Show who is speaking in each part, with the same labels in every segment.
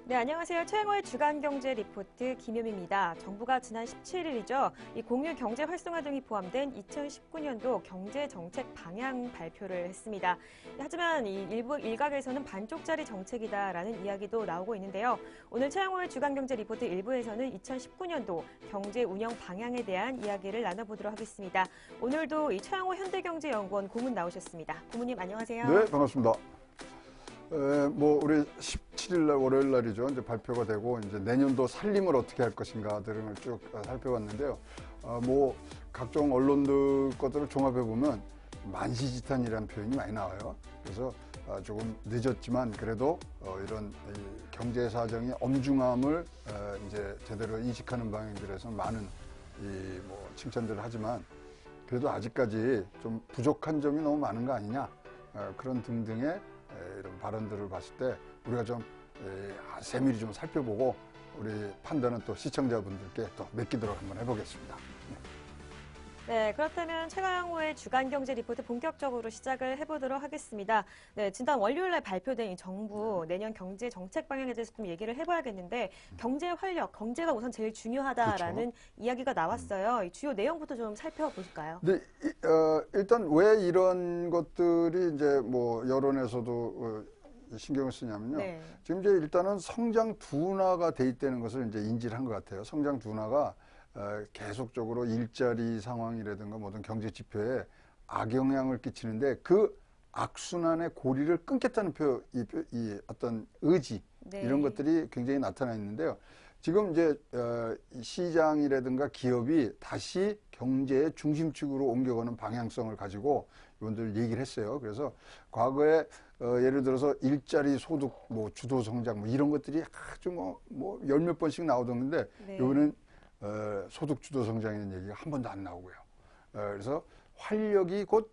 Speaker 1: 네, 안녕하세요. 최영호의 주간경제 리포트 김효미입니다. 정부가 지난 17일이죠. 이 공유 경제 활성화 등이 포함된 2019년도 경제 정책 방향 발표를 했습니다. 하지만 이 일부 일각에서는 반쪽짜리 정책이다라는 이야기도 나오고 있는데요. 오늘 최영호의 주간경제 리포트 1부에서는 2019년도 경제 운영 방향에 대한 이야기를 나눠보도록 하겠습니다. 오늘도 이 최영호 현대경제연구원 고문 나오셨습니다. 고문님 안녕하세요.
Speaker 2: 네, 반갑습니다. 우리 17일 날 월요일 날이죠. 이제 발표가 되고 이제 내년도 살림을 어떻게 할 것인가 등을 쭉 살펴봤는데요. 각종 언론들 것들을 종합해 보면 만시지탄이라는 표현이 많이 나와요. 그래서 조금 늦었지만 그래도 이런 경제 사정의 엄중함을 이제 제대로 인식하는 방향들에서 많은 칭찬들을 하지만 그래도 아직까지 좀 부족한 점이 너무 많은 거 아니냐 그런 등등의 이런 발언들을 봤을 때 우리가 좀 세밀히 좀 살펴보고 우리 판단은 또 시청자분들께 또 맡기도록 한번 해보겠습니다.
Speaker 1: 네, 그렇다면 최강호의 주간경제 리포트 본격적으로 시작을 해보도록 하겠습니다. 네, 지난 월요일날 발표된 이 정부 내년 경제 정책 방향에 대해서 좀 얘기를 해봐야겠는데 경제 활력, 경제가 우선 제일 중요하다라는
Speaker 2: 그렇죠.
Speaker 1: 이야기가 나왔어요. 이 주요 내용부터 좀 살펴보실까요?
Speaker 2: 네, 일단 왜 이런 것들이 이제 여론에서도 신경을 쓰냐면요.
Speaker 1: 네.
Speaker 2: 지금 이제 일단은 성장 둔화가 돼 있다는 것을 이제 인지를 한 것 같아요. 성장 둔화가 계속적으로 일자리 상황이라든가 모든 경제 지표에 악영향을 끼치는데 그 악순환의 고리를 끊겠다는 이 어떤 의지
Speaker 1: 네.
Speaker 2: 이런 것들이 굉장히 나타나 있는데요. 지금 이제 시장이라든가 기업이 다시 경제의 중심축으로 옮겨가는 방향성을 가지고 이분들 얘기를 했어요. 그래서 과거에 예를 들어서 일자리 소득, 주도 성장 이런 것들이 아주 열 몇 번씩 나오던 건데
Speaker 1: 네.
Speaker 2: 이번엔 소득 주도 성장이라는 얘기가 한 번도 안 나오고요. 그래서 활력이 곧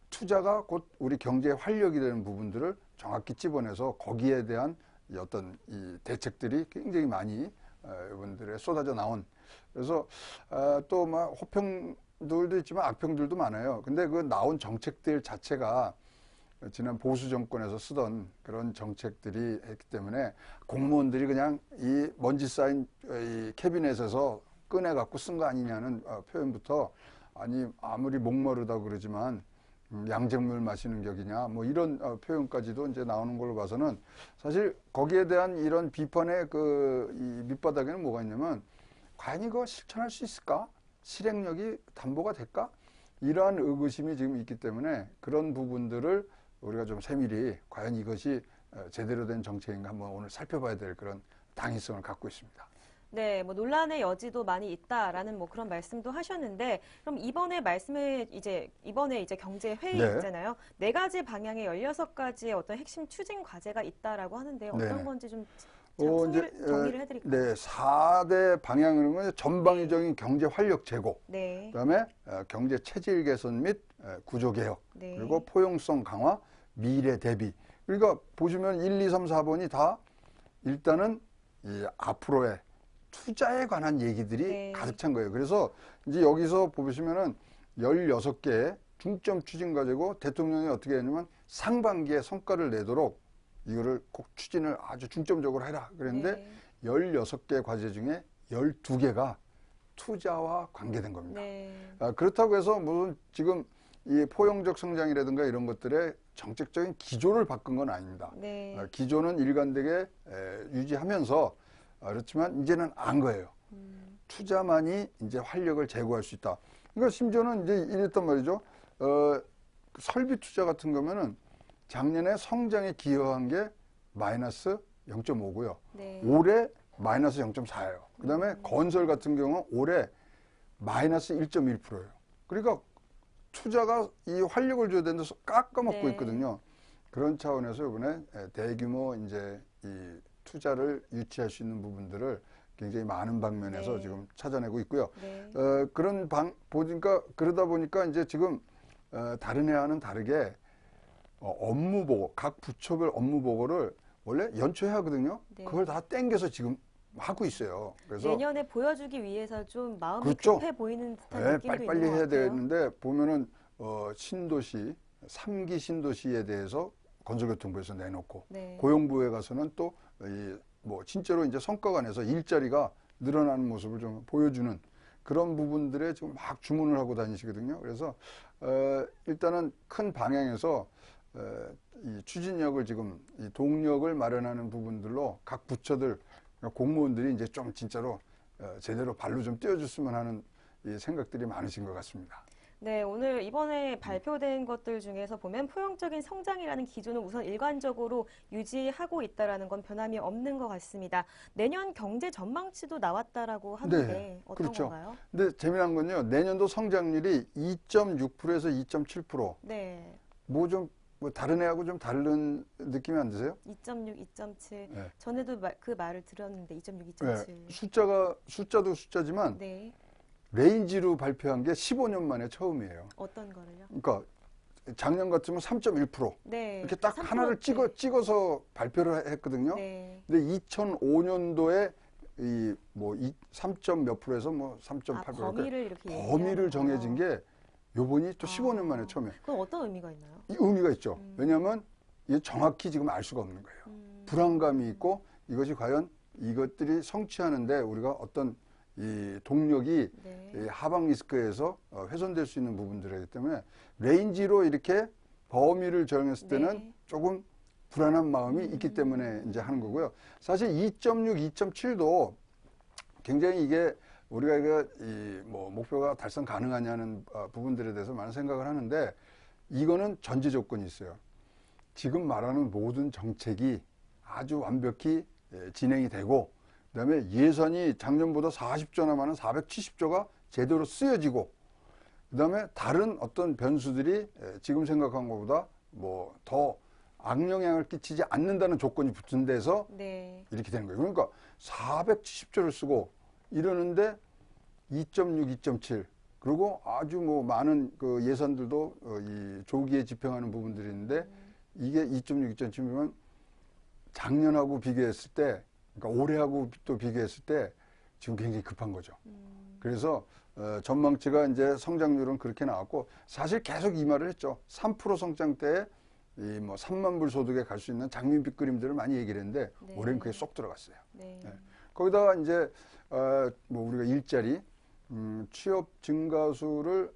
Speaker 2: 투자가 곧 우리 경제의 활력이 되는 부분들을 정확히 집어내서 거기에 대한 어떤 이 대책들이 굉장히 많이 이분들의 쏟아져 나온. 그래서 또 호평들도 있지만 악평들도 많아요. 근데 그 나온 정책들 자체가 지난 보수 정권에서 쓰던 그런 정책들이 했기 때문에 공무원들이 그냥 이 먼지 쌓인 이 캐비넷에서 꺼내갖고 쓴 거 아니냐는 표현부터 아무리 목마르다고 그러지만 양잿물 마시는 격이냐 이런 표현까지도 이제 나오는 걸로 봐서는 사실 거기에 대한 이런 비판의 이 밑바닥에는 뭐가 있냐면 과연 이거 실천할 수 있을까? 실행력이 담보가 될까? 이러한 의구심이 지금 있기 때문에 그런 부분들을 우리가 좀 세밀히 과연 이것이 제대로 된 정책인가 한번 오늘 살펴봐야 될 그런 당위성을 갖고 있습니다.
Speaker 1: 네, 논란의 여지도 많이 있다라는 그런 말씀도 하셨는데, 그럼 이번에 이제 경제 회의잖아요. 네 가지 방향의 16가지의 어떤 핵심 추진 과제가 있다라고 하는데 어떤 건지 좀 정리를 해드릴까요?
Speaker 2: 네, 4대 방향은 전방위적인 경제 활력 제고,
Speaker 1: 네.
Speaker 2: 그다음에 경제 체질 개선 및 구조 개혁,
Speaker 1: 네.
Speaker 2: 그리고 포용성 강화, 미래 대비. 그러니까 보시면 1, 2, 3, 4번이 다 일단은 이 앞으로의 투자에 관한 얘기들이
Speaker 1: 네.
Speaker 2: 가득 찬 거예요. 그래서 이제 여기서 보시면은 16개의 중점 추진 과제고 대통령이 어떻게 했냐면 상반기에 성과를 내도록 이거를 꼭 추진을 아주 중점적으로 해라 그랬는데
Speaker 1: 네.
Speaker 2: 16개 과제 중에 12개가 투자와 관계된 겁니다.
Speaker 1: 네.
Speaker 2: 그렇다고 해서 무슨 지금 이 포용적 성장이라든가 이런 것들의 정책적인 기조를 바꾼 건 아닙니다.
Speaker 1: 네.
Speaker 2: 기조는 일관되게 유지하면서 그렇지만 이제는 안 거예요. 투자만이 이제 활력을 제고할 수 있다. 그러니까 심지어는 이제 이랬단 말이죠. 설비 투자 같은 거면은 작년에 성장에 기여한 게 마이너스 0.5고요.
Speaker 1: 네.
Speaker 2: 올해 마이너스 0.4예요. 그 다음에 건설 같은 경우는 올해 마이너스 1.1%예요. 그러니까 투자가 이 활력을 줘야 되는데 깎아먹고
Speaker 1: 네.
Speaker 2: 있거든요. 그런 차원에서 이번에 대규모 이제 이 투자를 유치할 수 있는 부분들을 굉장히 많은 방면에서
Speaker 1: 네.
Speaker 2: 지금 찾아내고 있고요.
Speaker 1: 네.
Speaker 2: 보니까 그러다 보니까 이제 지금 다른 해와는 다르게 업무 보고 각 부처별 업무 보고를 원래 연초에 하거든요.
Speaker 1: 네.
Speaker 2: 그걸 다 땡겨서 지금 하고 있어요. 그래서
Speaker 1: 내년에 보여주기 위해서 좀 마음이
Speaker 2: 그렇죠.
Speaker 1: 급해 보이는 듯한
Speaker 2: 네,
Speaker 1: 느낌도
Speaker 2: 빨리빨리
Speaker 1: 있는 것
Speaker 2: 해야
Speaker 1: 같아요.
Speaker 2: 되는데 보면은 신도시 3기 신도시에 대해서 건설교통부에서 내놓고
Speaker 1: 네.
Speaker 2: 고용부에 가서는 또 뭐 진짜로 이제 성과가 내서 일자리가 늘어나는 모습을 좀 보여주는 그런 부분들에 지금 막 주문을 하고 다니시거든요. 그래서 일단은 큰 방향에서 이 추진력을 지금 이 동력을 마련하는 부분들로 각 부처들 공무원들이 이제 좀 진짜로 제대로 발로 좀 띄워줬으면 하는 이 생각들이 많으신 것 같습니다.
Speaker 1: 네, 오늘 이번에 발표된 것들 중에서 보면 포용적인 성장이라는 기준을 우선 일관적으로 유지하고 있다라는 건 변함이 없는 것 같습니다. 내년 경제 전망치도 나왔다라고 하는데
Speaker 2: 네,
Speaker 1: 어떤
Speaker 2: 그렇죠.
Speaker 1: 건가요?
Speaker 2: 근데 재미난 건요, 내년도 성장률이 2.6%에서 2.7%.
Speaker 1: 네,
Speaker 2: 뭐 다른 애하고 좀 다른 느낌이 안 드세요?
Speaker 1: 2.6, 2.7.
Speaker 2: 네.
Speaker 1: 전에도 그 말을 들었는데 2.6,
Speaker 2: 네,
Speaker 1: 2.7.
Speaker 2: 숫자도 숫자지만
Speaker 1: 네,
Speaker 2: 레인지로 발표한 게 15년 만에 처음이에요.
Speaker 1: 어떤 거를요?
Speaker 2: 그러니까 작년 같으면 3.1%.
Speaker 1: 네,
Speaker 2: 이렇게 딱
Speaker 1: 3%.
Speaker 2: 하나를 찍어서 발표를 했거든요.
Speaker 1: 네.
Speaker 2: 근데 2005년도에 이 3점 몇 프로에서 뭐 3.8%
Speaker 1: 범위를 이렇게
Speaker 2: 범위를
Speaker 1: 얘기하는
Speaker 2: 정해진
Speaker 1: 거요.
Speaker 2: 게 요번이 또 15년 만에
Speaker 1: 아,
Speaker 2: 처음에
Speaker 1: 그건 어떤 의미가 있나요?
Speaker 2: 이 의미가 있죠. 왜냐하면 이게 정확히 지금 알 수가 없는 거예요. 불안감이 있고 이것이 과연 이것들이 성취하는데 우리가 어떤 이 동력이
Speaker 1: 네.
Speaker 2: 이 하방 리스크에서 훼손될 수 있는 부분들이기 때문에 레인지로 이렇게 범위를 정했을 때는
Speaker 1: 네.
Speaker 2: 조금 불안한 마음이 있기 때문에 이제 하는 거고요. 사실 2.6, 2.7도 굉장히 이게 우리가 이거 뭐 목표가 달성 가능하냐는 부분들에 대해서 많은 생각을 하는데 이거는 전제 조건이 있어요. 지금 말하는 모든 정책이 아주 완벽히 진행이 되고 그다음에 예산이 작년보다 40조나 많은 470조가 제대로 쓰여지고 그다음에 다른 어떤 변수들이 지금 생각한 것보다 뭐 더 악영향을 끼치지 않는다는 조건이 붙은 데서
Speaker 1: 네.
Speaker 2: 이렇게 되는 거예요. 그러니까 470조를 쓰고 이러는데 2.6, 2.7 그리고 아주 뭐 많은 그 예산들도 이 조기에 집행하는 부분들이 있는데 이게 2.6, 2.7이면 작년하고 비교했을 때 그러니까 올해하고 또 비교했을 때 지금 굉장히 급한 거죠. 그래서 전망치가 이제 성장률은 그렇게 나왔고 사실 계속 이 말을 했죠. 3% 성장 때에 이 뭐 3만 불 소득에 갈 수 있는 장밋빛 그림들을 많이 얘기를 했는데
Speaker 1: 네.
Speaker 2: 올해는 그게 쏙 들어갔어요.
Speaker 1: 네.
Speaker 2: 네. 거기다가 이제 뭐 우리가 일자리 취업 증가수를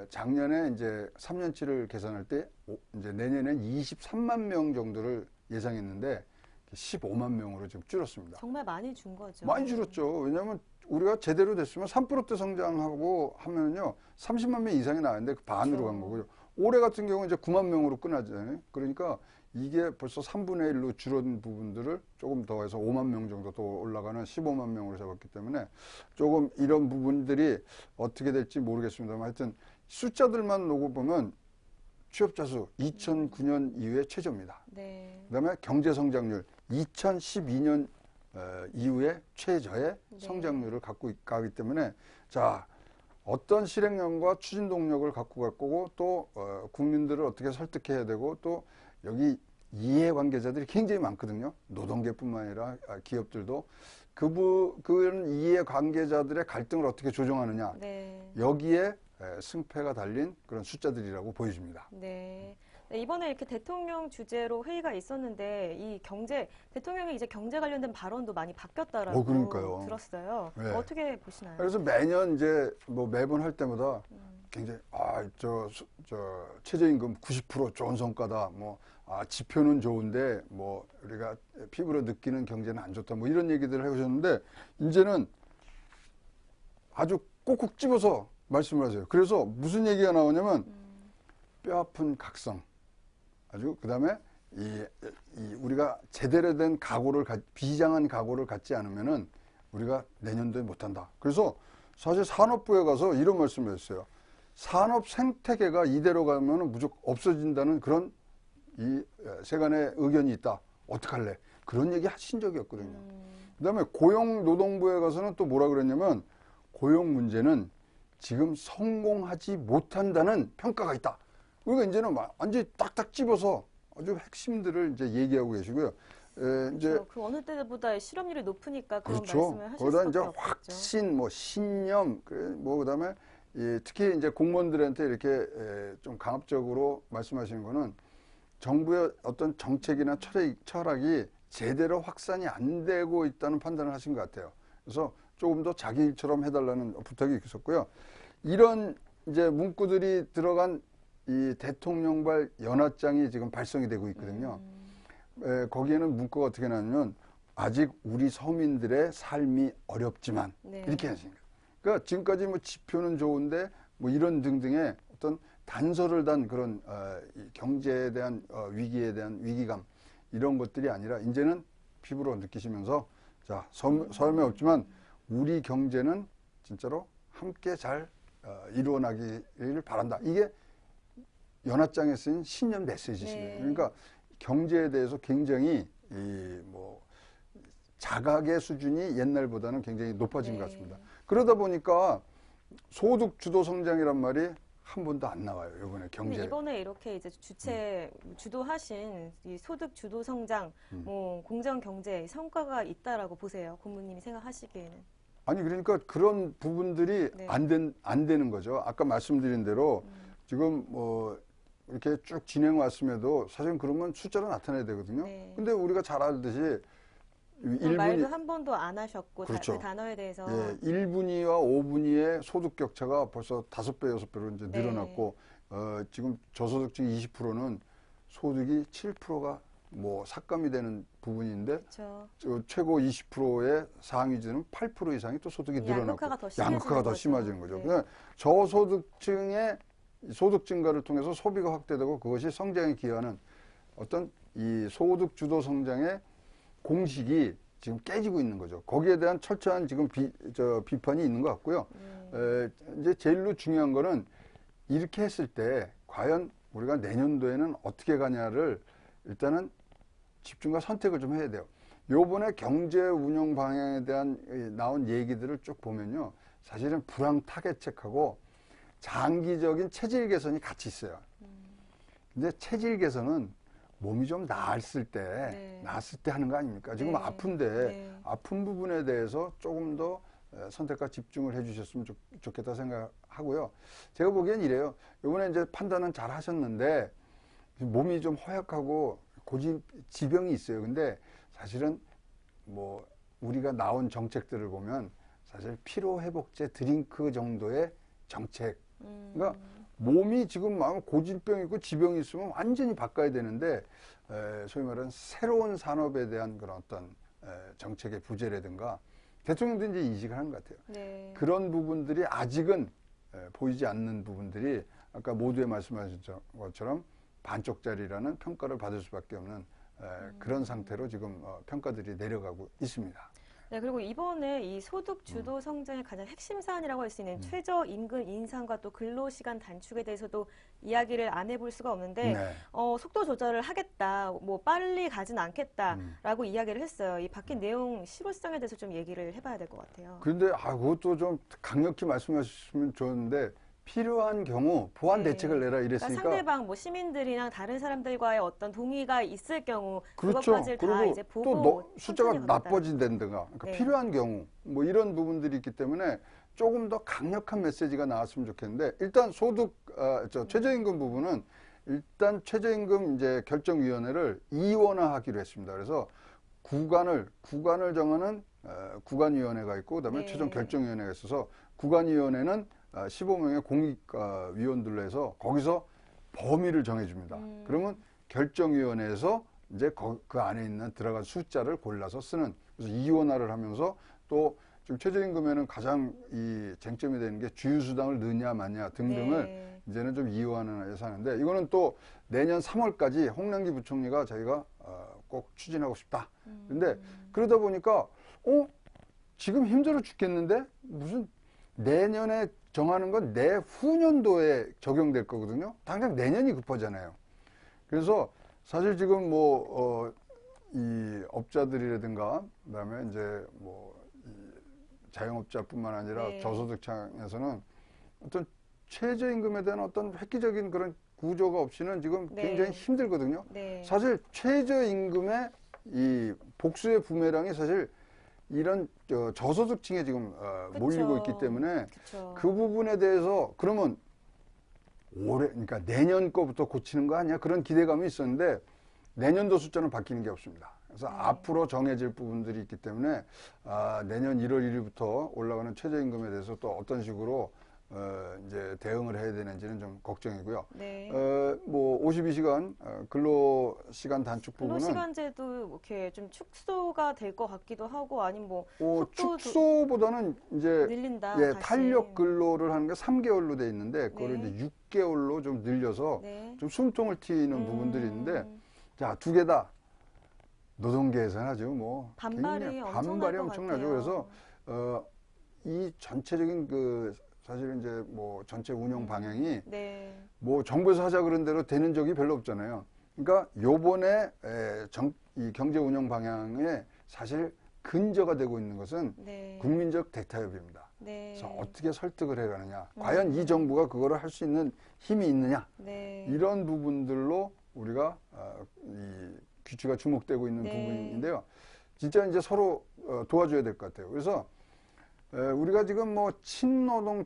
Speaker 2: 작년에 이제 3년치를 계산할 때 이제 내년엔 23만 명 정도를 예상했는데 15만 명으로 지금 줄었습니다.
Speaker 1: 정말 많이 준 거죠.
Speaker 2: 많이 줄었죠. 왜냐하면 우리가 제대로 됐으면 3%대 성장하고 하면요 30만 명 이상이 나왔는데 그 반으로
Speaker 1: 그렇죠.
Speaker 2: 간 거고요. 올해 같은 경우는 이제 9만 명으로 끝나잖아요. 그러니까 이게 벌써 3분의 1로 줄어든 부분들을 조금 더 해서 5만 명 정도 더 올라가는 15만 명으로 잡았기 때문에 조금 이런 부분들이 어떻게 될지 모르겠습니다만 하여튼 숫자들만 놓고 보면 취업자 수 2009년 이후에 최저입니다.
Speaker 1: 네.
Speaker 2: 그다음에 경제 성장률 2012년 이후에 최저의
Speaker 1: 네.
Speaker 2: 성장률을 갖고 가기 때문에 자 어떤 실행력과 추진 동력을 갖고 갈 거고 또 국민들을 어떻게 설득해야 되고 또 여기 이해관계자들이 굉장히 많거든요. 노동계뿐만 아니라 기업들도 그런 이해관계자들의 갈등을 어떻게 조정하느냐
Speaker 1: 네.
Speaker 2: 여기에 승패가 달린 그런 숫자들이라고 보여집니다.
Speaker 1: 네. 네, 이번에 이렇게 대통령 주재로 회의가 있었는데 이 대통령이 이제 경제 관련된 발언도 많이 바뀌었다라고
Speaker 2: 그러니까요.
Speaker 1: 들었어요.
Speaker 2: 네.
Speaker 1: 어떻게 보시나요?
Speaker 2: 그래서 매년 이제 뭐 매번 할 때마다 굉장히 저 최저임금 90% 좋은 성과다. 뭐 지표는 좋은데 뭐 우리가 피부로 느끼는 경제는 안 좋다. 뭐 이런 얘기들을 해오셨는데 이제는 아주 꼭꼭 집어서 말씀을 하세요. 그래서 무슨 얘기가 나오냐면 뼈아픈 각성. 아주 그다음에 이 우리가 제대로 된 비장한 각오를 갖지 않으면은 우리가 내년도에 못한다. 그래서 사실 산업부에 가서 이런 말씀을 했어요. 산업 생태계가 이대로 가면은 무조건 없어진다는 그런 이 세간의 의견이 있다. 어떡할래? 그런 얘기 하신 적이 없거든요. 그다음에 고용노동부에 가서는 또 뭐라 그랬냐면 고용 문제는 지금 성공하지 못한다는 평가가 있다. 그러니까 이제는 완전히 딱딱 집어서 아주 핵심들을 이제 얘기하고 계시고요. 이제
Speaker 1: 그렇죠. 그 어느 때보다 실업률이 높으니까 그런
Speaker 2: 그렇죠.
Speaker 1: 말씀을 하실
Speaker 2: 거기다 이제
Speaker 1: 수밖에 없겠죠.
Speaker 2: 확신, 뭐 신념, 뭐 그다음에 특히 이제 공무원들한테 이렇게 좀 강압적으로 말씀하시는 거는 정부의 어떤 정책이나 철학이 제대로 확산이 안 되고 있다는 판단을 하신 것 같아요. 그래서 조금 더 자기 일처럼 해달라는 부탁이 있었고요. 이런 이제 문구들이 들어간 이 대통령발 연합장이 지금 발송이 되고 있거든요. 거기에는 문구가 어떻게 나냐면 아직 우리 서민들의 삶이 어렵지만
Speaker 1: 네.
Speaker 2: 이렇게 하시니까. 그러니까 지금까지 뭐 지표는 좋은데 뭐 이런 등등의 어떤 단서를 단 그런 이 경제에 대한 위기에 대한 위기감 이런 것들이 아니라 이제는 피부로 느끼시면서 자 삶이 없지만 우리 경제는 진짜로 함께 잘 이루어나기를 바란다. 이게 연합장에 쓰인 신년 메시지시거든요.
Speaker 1: 네.
Speaker 2: 그러니까 경제에 대해서 굉장히 뭐 자각의 수준이 옛날보다는 굉장히 높아진
Speaker 1: 네.
Speaker 2: 것 같습니다. 그러다 보니까 소득 주도 성장이란 말이 한 번도 안 나와요. 이번에 경제.
Speaker 1: 이번에 이렇게 이제 주도하신 이 소득 주도 성장, 뭐 공정 경제 성과가 있다라고 보세요. 고모님이 생각하시기에는.
Speaker 2: 아니 그러니까 그런 부분들이
Speaker 1: 네.
Speaker 2: 안 되는 거죠. 아까 말씀드린 대로 지금 뭐 이렇게 쭉 진행 왔음에도 사실 그러면 숫자로 나타내야 되거든요.
Speaker 1: 네.
Speaker 2: 근데 우리가 잘 알듯이
Speaker 1: 말도 한 번도 안 하셨고
Speaker 2: 그렇죠.
Speaker 1: 그 단어에 대해서
Speaker 2: 1분위와 5분위의 소득 격차가 벌써 5배, 6배로 이제 늘어났고 지금 저소득층 20%는 소득이 7%가 뭐 삭감이 되는 부분인데
Speaker 1: 그렇죠.
Speaker 2: 최고 20%의 상위층은 8% 이상이 또 소득이 늘어났고 양극화가 더 심해지는 거죠.
Speaker 1: 네.
Speaker 2: 그러니까 저소득층의 소득 증가를 통해서 소비가 확대되고 그것이 성장에 기여하는 어떤 이 소득 주도 성장의 공식이 지금 깨지고 있는 거죠. 거기에 대한 철저한 지금 비판이 있는 것 같고요. 이제 제일로 중요한 거는 이렇게 했을 때 과연 우리가 내년도에는 어떻게 가냐를 일단은 집중과 선택을 좀 해야 돼요. 요번에 경제 운영 방향에 대한 나온 얘기들을 쭉 보면요. 사실은 불황 타겟책하고 장기적인 체질 개선이 같이 있어요. 근데 체질 개선은 몸이 좀 나았을 때 하는 거 아닙니까? 지금
Speaker 1: 네.
Speaker 2: 아픈데 아픈 부분에 대해서 조금 더 선택과 집중을 해주셨으면 좋겠다 생각하고요. 제가 보기엔 이래요. 이번에 이제 판단은 잘 하셨는데 몸이 좀 허약하고 지병이 있어요. 근데 사실은 뭐 우리가 나온 정책들을 보면 사실 피로회복제 드링크 정도의 정책. 그러니까 몸이 지금 고질병이 있고 지병이 있으면 완전히 바꿔야 되는데 소위 말하는 새로운 산업에 대한 그런 어떤 정책의 부재라든가 대통령도 이제 인식을 하는 것 같아요.
Speaker 1: 네.
Speaker 2: 그런 부분들이 아직은 보이지 않는 부분들이 아까 모두에 말씀하신 것처럼 반쪽짜리라는 평가를 받을 수밖에 없는 그런 상태로 지금 평가들이 내려가고 있습니다.
Speaker 1: 네, 그리고 이번에 이 소득 주도 성장의 가장 핵심 사안이라고 할 수 있는 최저임금 인상과 또 근로시간 단축에 대해서도 이야기를 안 해볼 수가 없는데 속도 조절을 하겠다, 뭐 빨리 가진 않겠다라고 이야기를 했어요. 이 바뀐 내용 실효성에 대해서 좀 얘기를 해봐야 될 것 같아요.
Speaker 2: 그런데 그것도 좀 강력히 말씀하시면 좋은데 필요한 경우 보완 대책을 내라 이랬으니까
Speaker 1: 그러니까 상대방 뭐 시민들이나 다른 사람들과의 어떤 동의가 있을 경우
Speaker 2: 그렇죠.
Speaker 1: 그것까지를 다 이제 보고
Speaker 2: 숫자가 나빠진다든가 그러니까
Speaker 1: 네.
Speaker 2: 필요한 경우 뭐 이런 부분들이 있기 때문에 조금 더 강력한 메시지가 나왔으면 좋겠는데 일단 최저임금 부분은 일단 최저임금 이제 결정위원회를 이원화하기로 했습니다. 그래서 구간을 정하는 구간위원회가 있고 그다음에 최종 결정위원회가 있어서 구간위원회는 15명의 공익위원들로 해서 거기서 범위를 정해줍니다. 그러면 결정위원회에서 이제 그 안에 있는 들어간 숫자를 골라서 쓰는 그래서 이원화를 하면서 또 지금 최저임금에는 가장 이 쟁점이 되는 게 주휴수당을 넣냐 마냐 등등을 이제는 좀 이원화해서 하는데 이거는 또 내년 3월까지 홍남기 부총리가 자기가 꼭 추진하고 싶다. 근데 그러다 보니까 지금 힘들어 죽겠는데 무슨 내년에 정하는 건 내후년도에 적용될 거거든요. 당장 내년이 급하잖아요. 그래서 사실 지금 이 업자들이라든가 그다음에 이제 자영업자뿐만 아니라 저소득층에서는 어떤 최저임금에 대한 어떤 획기적인 그런 구조가 없이는 지금 굉장히 힘들거든요. 사실 최저임금의 이 복수의 부메랑이 사실 이런 저소득층에 지금 몰리고 있기 때문에
Speaker 1: 그쵸.
Speaker 2: 그 부분에 대해서 그러면 올해, 그러니까 내년 거부터 고치는 거 아니야? 그런 기대감이 있었는데 내년도 숫자는 바뀌는 게 없습니다. 그래서
Speaker 1: 네.
Speaker 2: 앞으로 정해질 부분들이 있기 때문에 내년 1월 1일부터 올라가는 최저임금에 대해서 또 어떤 식으로 이제 대응을 해야 되는지는 좀 걱정이고요.
Speaker 1: 네.
Speaker 2: 뭐 52시간 근로 시간 단축 부분은
Speaker 1: 근로시간제도 이렇게 좀 축소가 될 것 같기도 하고 아니면 뭐 속도도
Speaker 2: 축소보다는 이제
Speaker 1: 늘린다.
Speaker 2: 예,
Speaker 1: 다시.
Speaker 2: 탄력 근로를 하는 게 3개월로 돼 있는데 그거를
Speaker 1: 네.
Speaker 2: 이제 6개월로 좀 늘려서
Speaker 1: 네.
Speaker 2: 좀 숨통을 튀는 부분들이 있는데 자, 두 개 다 노동계에서는 아주 뭐
Speaker 1: 반발이
Speaker 2: 굉장히
Speaker 1: 엄청날
Speaker 2: 반발이
Speaker 1: 것
Speaker 2: 엄청나죠.
Speaker 1: 같아요.
Speaker 2: 그래서 이 전체적인 그 사실은 이제 뭐 전체 운영 방향이
Speaker 1: 네.
Speaker 2: 뭐 정부에서 하자 그런 대로 되는 적이 별로 없잖아요. 그러니까 요번에 이 경제 운영 방향에 사실 근저가 되고 있는 것은
Speaker 1: 네.
Speaker 2: 국민적 대타협입니다.
Speaker 1: 네.
Speaker 2: 그래서 어떻게 설득을 해가느냐, 과연 이 정부가 그거를 할 수 있는 힘이 있느냐,
Speaker 1: 네.
Speaker 2: 이런 부분들로 우리가 이 귀추가 주목되고 있는
Speaker 1: 네.
Speaker 2: 부분인데요. 진짜 이제 서로 도와줘야 될 것 같아요. 그래서 우리가 지금 뭐 친노동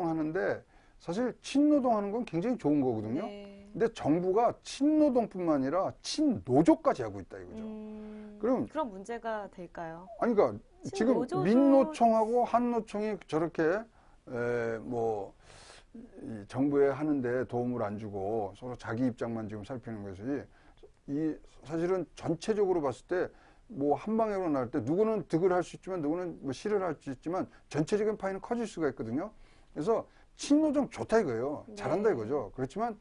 Speaker 2: 하는데 사실 친노동 하는 건 굉장히 좋은 거거든요.
Speaker 1: 네.
Speaker 2: 근데 정부가 친노동뿐만 아니라 친노조까지 하고 있다 이거죠. 그럼
Speaker 1: 그런 문제가 될까요?
Speaker 2: 아니 그러니까 지금
Speaker 1: 친노조도-
Speaker 2: 민노총하고 한노총이 저렇게 뭐 이 정부에 하는데 도움을 안 주고 서로 자기 입장만 지금 살피는 것이 이 사실은 전체적으로 봤을 때 뭐 한 방향으로 나올 때 누구는 득을 할 수 있지만 누구는 뭐 실을 할 수 있지만 전체적인 파이는 커질 수가 있거든요. 그래서 친노정 좋다 이거예요. 잘한다
Speaker 1: 네.
Speaker 2: 이거죠. 그렇지만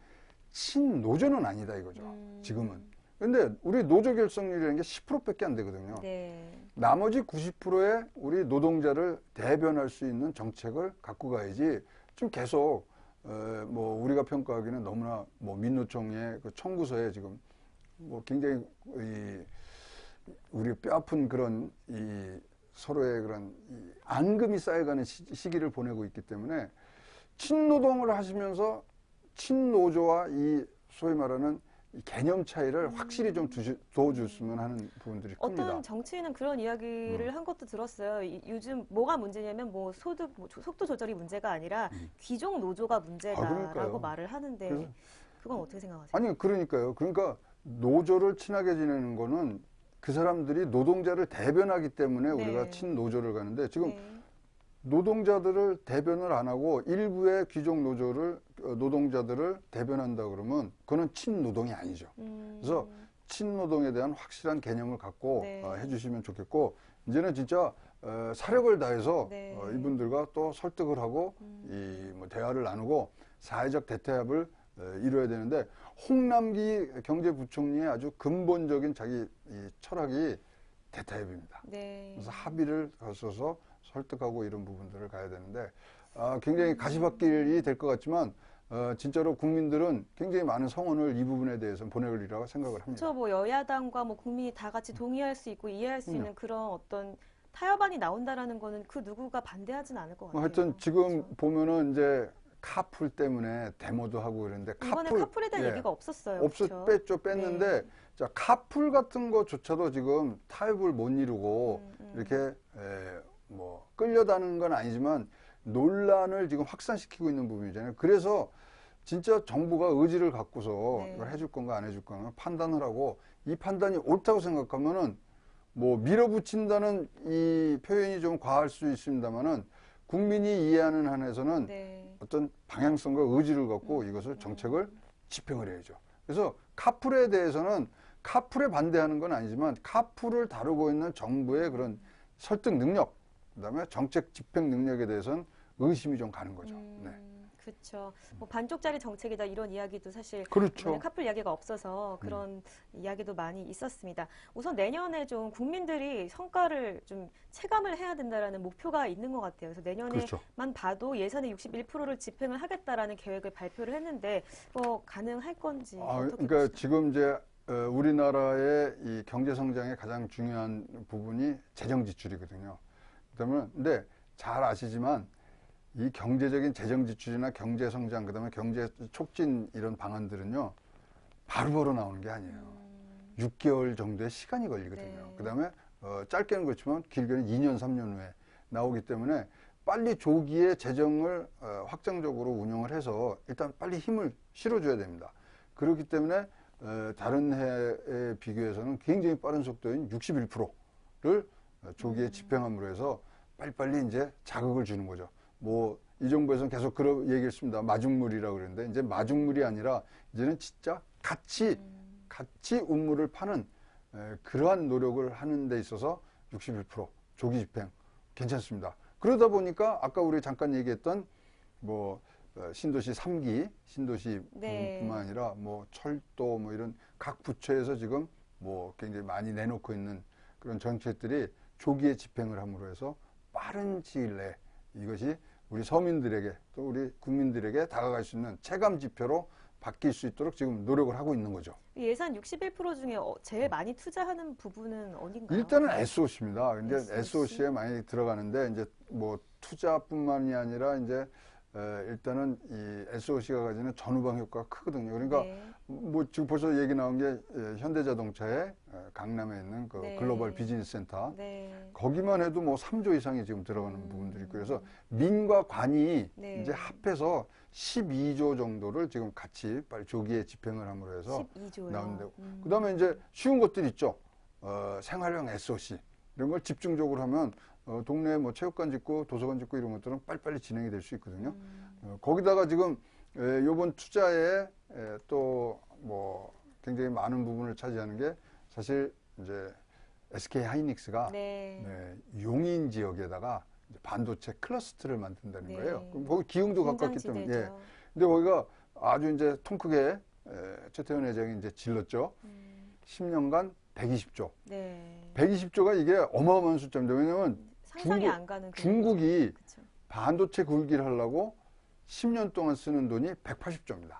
Speaker 2: 친노조는 아니다 이거죠. 지금은. 근데 우리 노조 결성률이라는 게 10%밖에 안 되거든요.
Speaker 1: 네.
Speaker 2: 나머지 90%의 우리 노동자를 대변할 수 있는 정책을 갖고 가야지 좀 계속 뭐 우리가 평가하기는 너무나 뭐 민노총의 그 청구서에 지금 뭐 굉장히 우리 뼈아픈 그런 이 서로의 그런 이 앙금이 쌓여가는 시기를 보내고 있기 때문에 친노동을 하시면서 친노조와 이 소위 말하는 이 개념 차이를 확실히 좀 도와줬으면 하는 부분들이 큽니다.
Speaker 1: 어떤 정치인은 그런 이야기를 한 것도 들었어요. 요즘 뭐가 문제냐면 뭐 소득, 뭐 속도 조절이 문제가 아니라 귀족 노조가 문제다라고
Speaker 2: 그러니까요.
Speaker 1: 말을 하는데
Speaker 2: 그래서-
Speaker 1: 그건 어떻게 생각하세요?
Speaker 2: 아니 그러니까요. 그러니까 노조를 친하게 지내는 거는 그 사람들이 노동자를 대변하기 때문에
Speaker 1: 네.
Speaker 2: 우리가 친노조를 가는데 지금
Speaker 1: 네.
Speaker 2: 노동자들을 대변을 안 하고 일부의 귀족 노동자들을 대변한다 그러면 그거는 친노동이 아니죠. 그래서 친노동에 대한 확실한 개념을 갖고
Speaker 1: 네.
Speaker 2: 해주시면 좋겠고 이제는 진짜 사력을 다해서
Speaker 1: 네.
Speaker 2: 이분들과 또 설득을 하고 뭐 대화를 나누고 사회적 대타협을 이루어야 되는데 홍남기 경제부총리의 아주 근본적인 자기 이 철학이 대타협입니다.
Speaker 1: 네.
Speaker 2: 그래서 합의를 거쳐서 설득하고 이런 부분들을 가야 되는데 굉장히 가시밭길이 될 것 같지만 진짜로 국민들은 굉장히 많은 성원을 이 부분에 대해서 보내리라고 생각을 합니다.
Speaker 1: 그렇죠. 뭐 여야당과 뭐 국민이 다 같이 동의할 수 있고 이해할 수 있는 그런 어떤 타협안이 나온다라는 거는 그 누구가 반대하진 않을 것 같아요.
Speaker 2: 뭐 하여튼 지금
Speaker 1: 그렇죠?
Speaker 2: 보면은 이제 카풀 때문에 데모도 하고 그러는데
Speaker 1: 이번에 카풀에 대한
Speaker 2: 예,
Speaker 1: 얘기가 없었어요.
Speaker 2: 없었
Speaker 1: 그렇죠?
Speaker 2: 뺐는데
Speaker 1: 네.
Speaker 2: 자 카풀 같은 거조차도 지금 타협을 못 이루고 이렇게 뭐 끌려다니는 건 아니지만 논란을 지금 확산시키고 있는 부분이잖아요. 그래서 진짜 정부가 의지를 갖고서
Speaker 1: 네.
Speaker 2: 이걸 해줄 건가 안 해줄 건가 판단을 하고 이 판단이 옳다고 생각하면은 뭐 밀어붙인다는 이 표현이 좀 과할 수 있습니다만은 국민이 이해하는 한에서는
Speaker 1: 네.
Speaker 2: 어떤 방향성과 의지를 갖고 이것을 정책을 집행을 해야죠. 그래서 카풀에 대해서는 카풀에 반대하는 건 아니지만 카풀을 다루고 있는 정부의 그런 설득 능력, 그다음에 정책 집행 능력에 대해서는 의심이 좀 가는 거죠. 네.
Speaker 1: 그렇죠. 뭐 반쪽짜리 정책이다 이런 이야기도 사실
Speaker 2: 그렇죠.
Speaker 1: 이번에 카풀 이야기가 없어서 그런 이야기도 많이 있었습니다. 우선 내년에 좀 국민들이 성과를 좀 체감을 해야 된다라는 목표가 있는 것 같아요. 그래서 내년에만
Speaker 2: 그렇죠.
Speaker 1: 봐도 예산의 61%를 집행을 하겠다라는 계획을 발표를 했는데 뭐 가능할 건지 어떻게
Speaker 2: 그러니까
Speaker 1: 보시나요?
Speaker 2: 지금 이제 우리나라의 이 경제 성장의 가장 중요한 부분이 재정 지출이거든요. 그다음에 근데 잘 아시지만 이 경제적인 재정 지출이나 경제 성장 그다음에 경제 촉진 이런 방안들은요 바로바로 나오는 게 아니에요. 6개월 정도의 시간이 걸리거든요.
Speaker 1: 네.
Speaker 2: 그다음에 짧게는 그렇지만 길게는 2년, 3년 후에 나오기 때문에 빨리 조기에 재정을 확장적으로 운영을 해서 일단 빨리 힘을 실어줘야 됩니다. 그렇기 때문에 다른 해에 비교해서는 굉장히 빠른 속도인 61%를 조기에 집행함으로 해서 빨리빨리 이제 자극을 주는 거죠. 뭐 이 정부에서는 계속 그런 얘기했습니다. 마중물이라고 그러는데 이제 마중물이 아니라 이제는 진짜 같이 운물을 파는 그러한 노력을 하는 데 있어서 61% 조기 집행 괜찮습니다. 그러다 보니까 아까 우리 잠깐 얘기했던 뭐 신도시 3기 신도시
Speaker 1: 네.
Speaker 2: 뿐만 아니라 뭐 철도 뭐 이런 각 부처에서 지금 뭐 굉장히 많이 내놓고 있는 그런 정책들이 조기에 집행을 함으로 해서 빠른 시일 내에 이것이 우리 서민들에게 또 우리 국민들에게 다가갈 수 있는 체감 지표로 바뀔 수 있도록 지금 노력을 하고 있는 거죠.
Speaker 1: 예산 61% 중에 제일 많이 투자하는 부분은 어딘가요?
Speaker 2: 일단은 SOC입니다. 근데
Speaker 1: SOC?
Speaker 2: SOC에 많이 들어가는데 이제 뭐 투자뿐만이 아니라 이제 일단은 이 SOC가 가지는 전후방 효과가 크거든요. 그러니까
Speaker 1: 네.
Speaker 2: 뭐 지금 벌써 얘기 나온 게 현대자동차의 강남에 있는 그
Speaker 1: 네.
Speaker 2: 글로벌 비즈니스 센터
Speaker 1: 네.
Speaker 2: 거기만 해도 뭐 3조 이상이 지금 들어가는 부분들이 있고 그래서 민과 관이
Speaker 1: 네.
Speaker 2: 이제 합해서 12조 정도를 지금 같이 빨리 조기에 집행을 함으로 해서
Speaker 1: 12조요.
Speaker 2: 나오는데 그다음에 이제 쉬운 것들 있죠. 생활형 SOC 이런 걸 집중적으로 하면 동네에 뭐 체육관 짓고 도서관 짓고 이런 것들은 빨리빨리 진행이 될 수 있거든요. 거기다가 지금 요번 투자에 또 뭐 굉장히 많은 부분을 차지하는 게 사실 이제 SK 하이닉스가
Speaker 1: 네.
Speaker 2: 용인 지역에다가 이제 반도체 클러스터를 만든다는
Speaker 1: 네.
Speaker 2: 거예요. 그럼 거기 기흥도 가깝기 때문에.
Speaker 1: 긴장지대죠.
Speaker 2: 근데 거기가 아주 이제 통 크게 최태원 회장이 이제 질렀죠. 10년간 120조.
Speaker 1: 네.
Speaker 2: 120조가 이게 어마어마한 숫자입니다. 왜냐면
Speaker 1: 상상이 안 가는
Speaker 2: 중국이
Speaker 1: 그쵸.
Speaker 2: 반도체 굴기를 하려고 10년 동안 쓰는 돈이 180조입니다.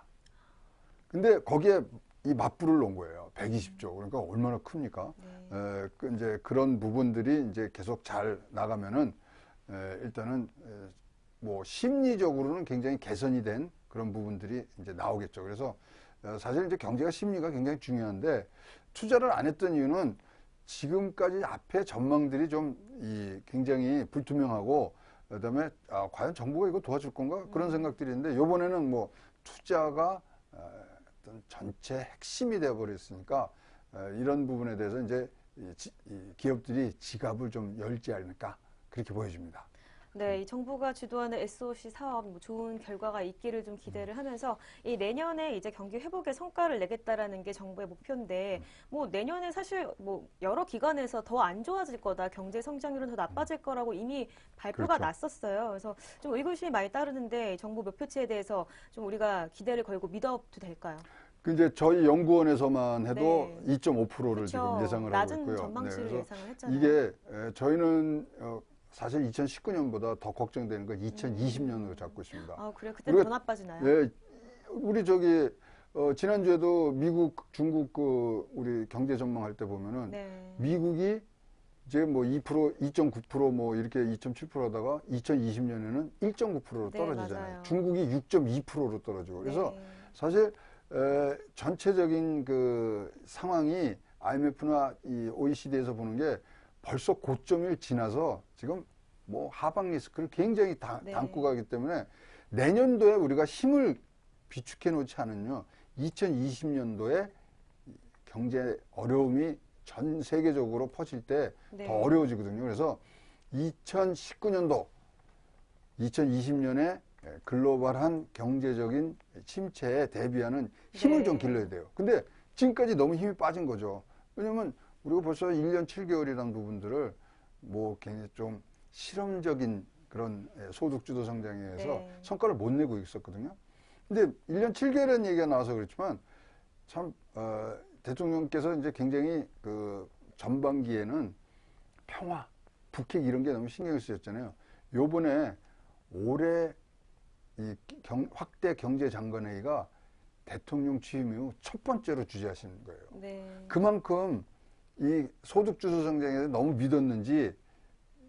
Speaker 2: 근데 거기에 이 맞불을 놓은 거예요. 120조. 그러니까 얼마나 큽니까?
Speaker 1: 네.
Speaker 2: 이제 그런 부분들이 이제 계속 잘 나가면은 일단은 뭐 심리적으로는 굉장히 개선이 된 그런 부분들이 이제 나오겠죠. 그래서 사실 이제 경제가 심리가 굉장히 중요한데 투자를 안 했던 이유는 지금까지 앞에 전망들이 좀 굉장히 불투명하고 그다음에 과연 정부가 이거 도와줄 건가 그런 생각들이 있는데 이번에는 뭐 투자가 어떤 전체 핵심이 되어버렸으니까 이런 부분에 대해서 이제 이 기업들이 지갑을 좀 열지 않을까 그렇게 보여집니다.
Speaker 1: 네, 이 정부가 주도하는 SOC 사업 뭐 좋은 결과가 있기를 좀 기대를 하면서 이 내년에 이제 경기 회복의 성과를 내겠다라는 게 정부의 목표인데 뭐 내년에 사실 뭐 여러 기관에서 더 안 좋아질 거다, 경제 성장률은 더 나빠질 거라고 이미 발표가
Speaker 2: 그렇죠.
Speaker 1: 났었어요. 그래서 좀 의구심이 많이 따르는데 정부 목표치에 대해서 좀 우리가 기대를 걸고 믿어도 될까요?
Speaker 2: 그 이제 저희 연구원에서만 해도
Speaker 1: 네.
Speaker 2: 2.5%를
Speaker 1: 그쵸.
Speaker 2: 지금 예상을 하고
Speaker 1: 낮은
Speaker 2: 있고요.
Speaker 1: 전망치를
Speaker 2: 그래서
Speaker 1: 예상을 했잖아요.
Speaker 2: 이게 저희는 사실 2019년보다 더 걱정되는 건 2020년으로 잡고 있습니다.
Speaker 1: 아, 그래요? 그때
Speaker 2: 우리가-
Speaker 1: 더 나빠지나요?
Speaker 2: 예, 우리 저기 지난주에도 미국, 중국 그 우리 경제 전망할 때 보면은
Speaker 1: 네.
Speaker 2: 미국이 이제 뭐 2%, 2.9% 뭐 이렇게 2.7% 하다가 2020년에는 1.9%로
Speaker 1: 네,
Speaker 2: 떨어지잖아요.
Speaker 1: 맞아요.
Speaker 2: 중국이 6.2%로 떨어지고 그래서
Speaker 1: 네.
Speaker 2: 사실 전체적인 그 상황이 IMF나 이 OECD에서 보는 게 벌써 고점을 지나서 지금 뭐 하방 리스크를 굉장히
Speaker 1: 네.
Speaker 2: 담고 가기 때문에 내년도에 우리가 힘을 비축해 놓지 않으면요 2020년도에 경제 어려움이 전 세계적으로 퍼질 때 더
Speaker 1: 네.
Speaker 2: 어려워지거든요. 그래서 2019년도 2020년에 글로벌한 경제적인 침체에 대비하는 힘을
Speaker 1: 네.
Speaker 2: 좀 길러야 돼요. 근데 지금까지 너무 힘이 빠진 거죠. 왜냐면 우리가 벌써 1년 7개월이라는 부분들을 뭐 굉장히 좀 실험적인 그런 소득주도 성장에 의해서
Speaker 1: 네.
Speaker 2: 성과를 못 내고 있었거든요. 근데 1년 7개월이라는 얘기가 나와서 그렇지만 참 대통령께서 이제 굉장히 그 전반기에는 평화, 북핵 이런 게 너무 신경을 쓰셨잖아요. 요번에 올해 이 확대 경제장관회의가 대통령 취임 이후 첫 번째로 주재하시는 거예요.
Speaker 1: 네.
Speaker 2: 그만큼 이 소득주도 성장에 너무 믿었는지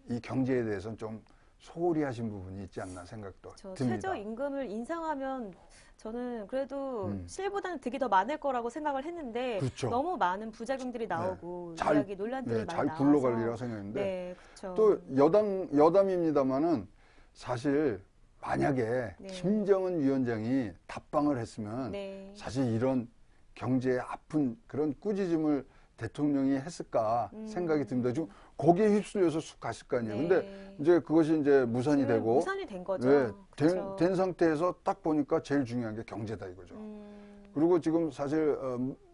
Speaker 2: 이 경제에 대해서는 좀 소홀히 하신 부분이 있지 않나 생각도 듭니다.
Speaker 1: 최저임금을 인상하면 저는 그래도
Speaker 2: 음.
Speaker 1: 실보다는 득이 더 많을 거라고 생각을 했는데
Speaker 2: 그렇죠.
Speaker 1: 너무 많은 부작용들이 나오고 이야기 논란들이 많이
Speaker 2: 잘
Speaker 1: 나와서
Speaker 2: 굴러갈리라 생각했는데
Speaker 1: 네, 그렇죠.
Speaker 2: 또 여담입니다만은 사실 만약에
Speaker 1: 네.
Speaker 2: 김정은 위원장이 답방을 했으면
Speaker 1: 네.
Speaker 2: 사실 이런 경제에 아픈 그런 꾸짖음을 대통령이 했을까 생각이 듭니다. 지금 거기에 휩쓸려서 쑥 갔을 거 아니에요.
Speaker 1: 네.
Speaker 2: 근데 이제 그것이 이제 무산이
Speaker 1: 지금
Speaker 2: 되고
Speaker 1: 무산이 된 거죠.
Speaker 2: 네,
Speaker 1: 그렇죠.
Speaker 2: 된 상태에서 딱 보니까 제일 중요한 게 경제다 이거죠. 그리고 지금 사실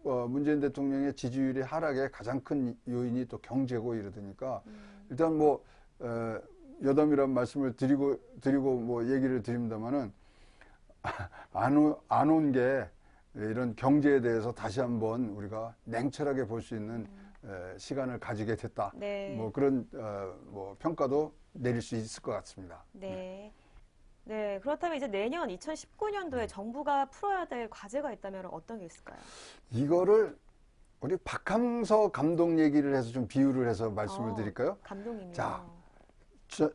Speaker 2: 문재인 대통령의 지지율이 하락의 가장 큰 요인이 또 경제고 이러니까 일단 뭐 여담이란 말씀을 드리고 뭐 얘기를 드립니다만은 안 온 게 이런 경제에 대해서 다시 한번 우리가 냉철하게 볼 수 있는 시간을 가지게 됐다.
Speaker 1: 네.
Speaker 2: 뭐 그런 뭐 평가도 내릴 수 있을 것 같습니다.
Speaker 1: 네. 네, 그렇다면 이제 내년 2019년도에 정부가 풀어야 될 과제가 있다면 어떤 게 있을까요?
Speaker 2: 이거를 우리 박항서 감독 얘기를 해서 좀 비유를 해서 말씀을 드릴까요?
Speaker 1: 감독님이요.
Speaker 2: 자,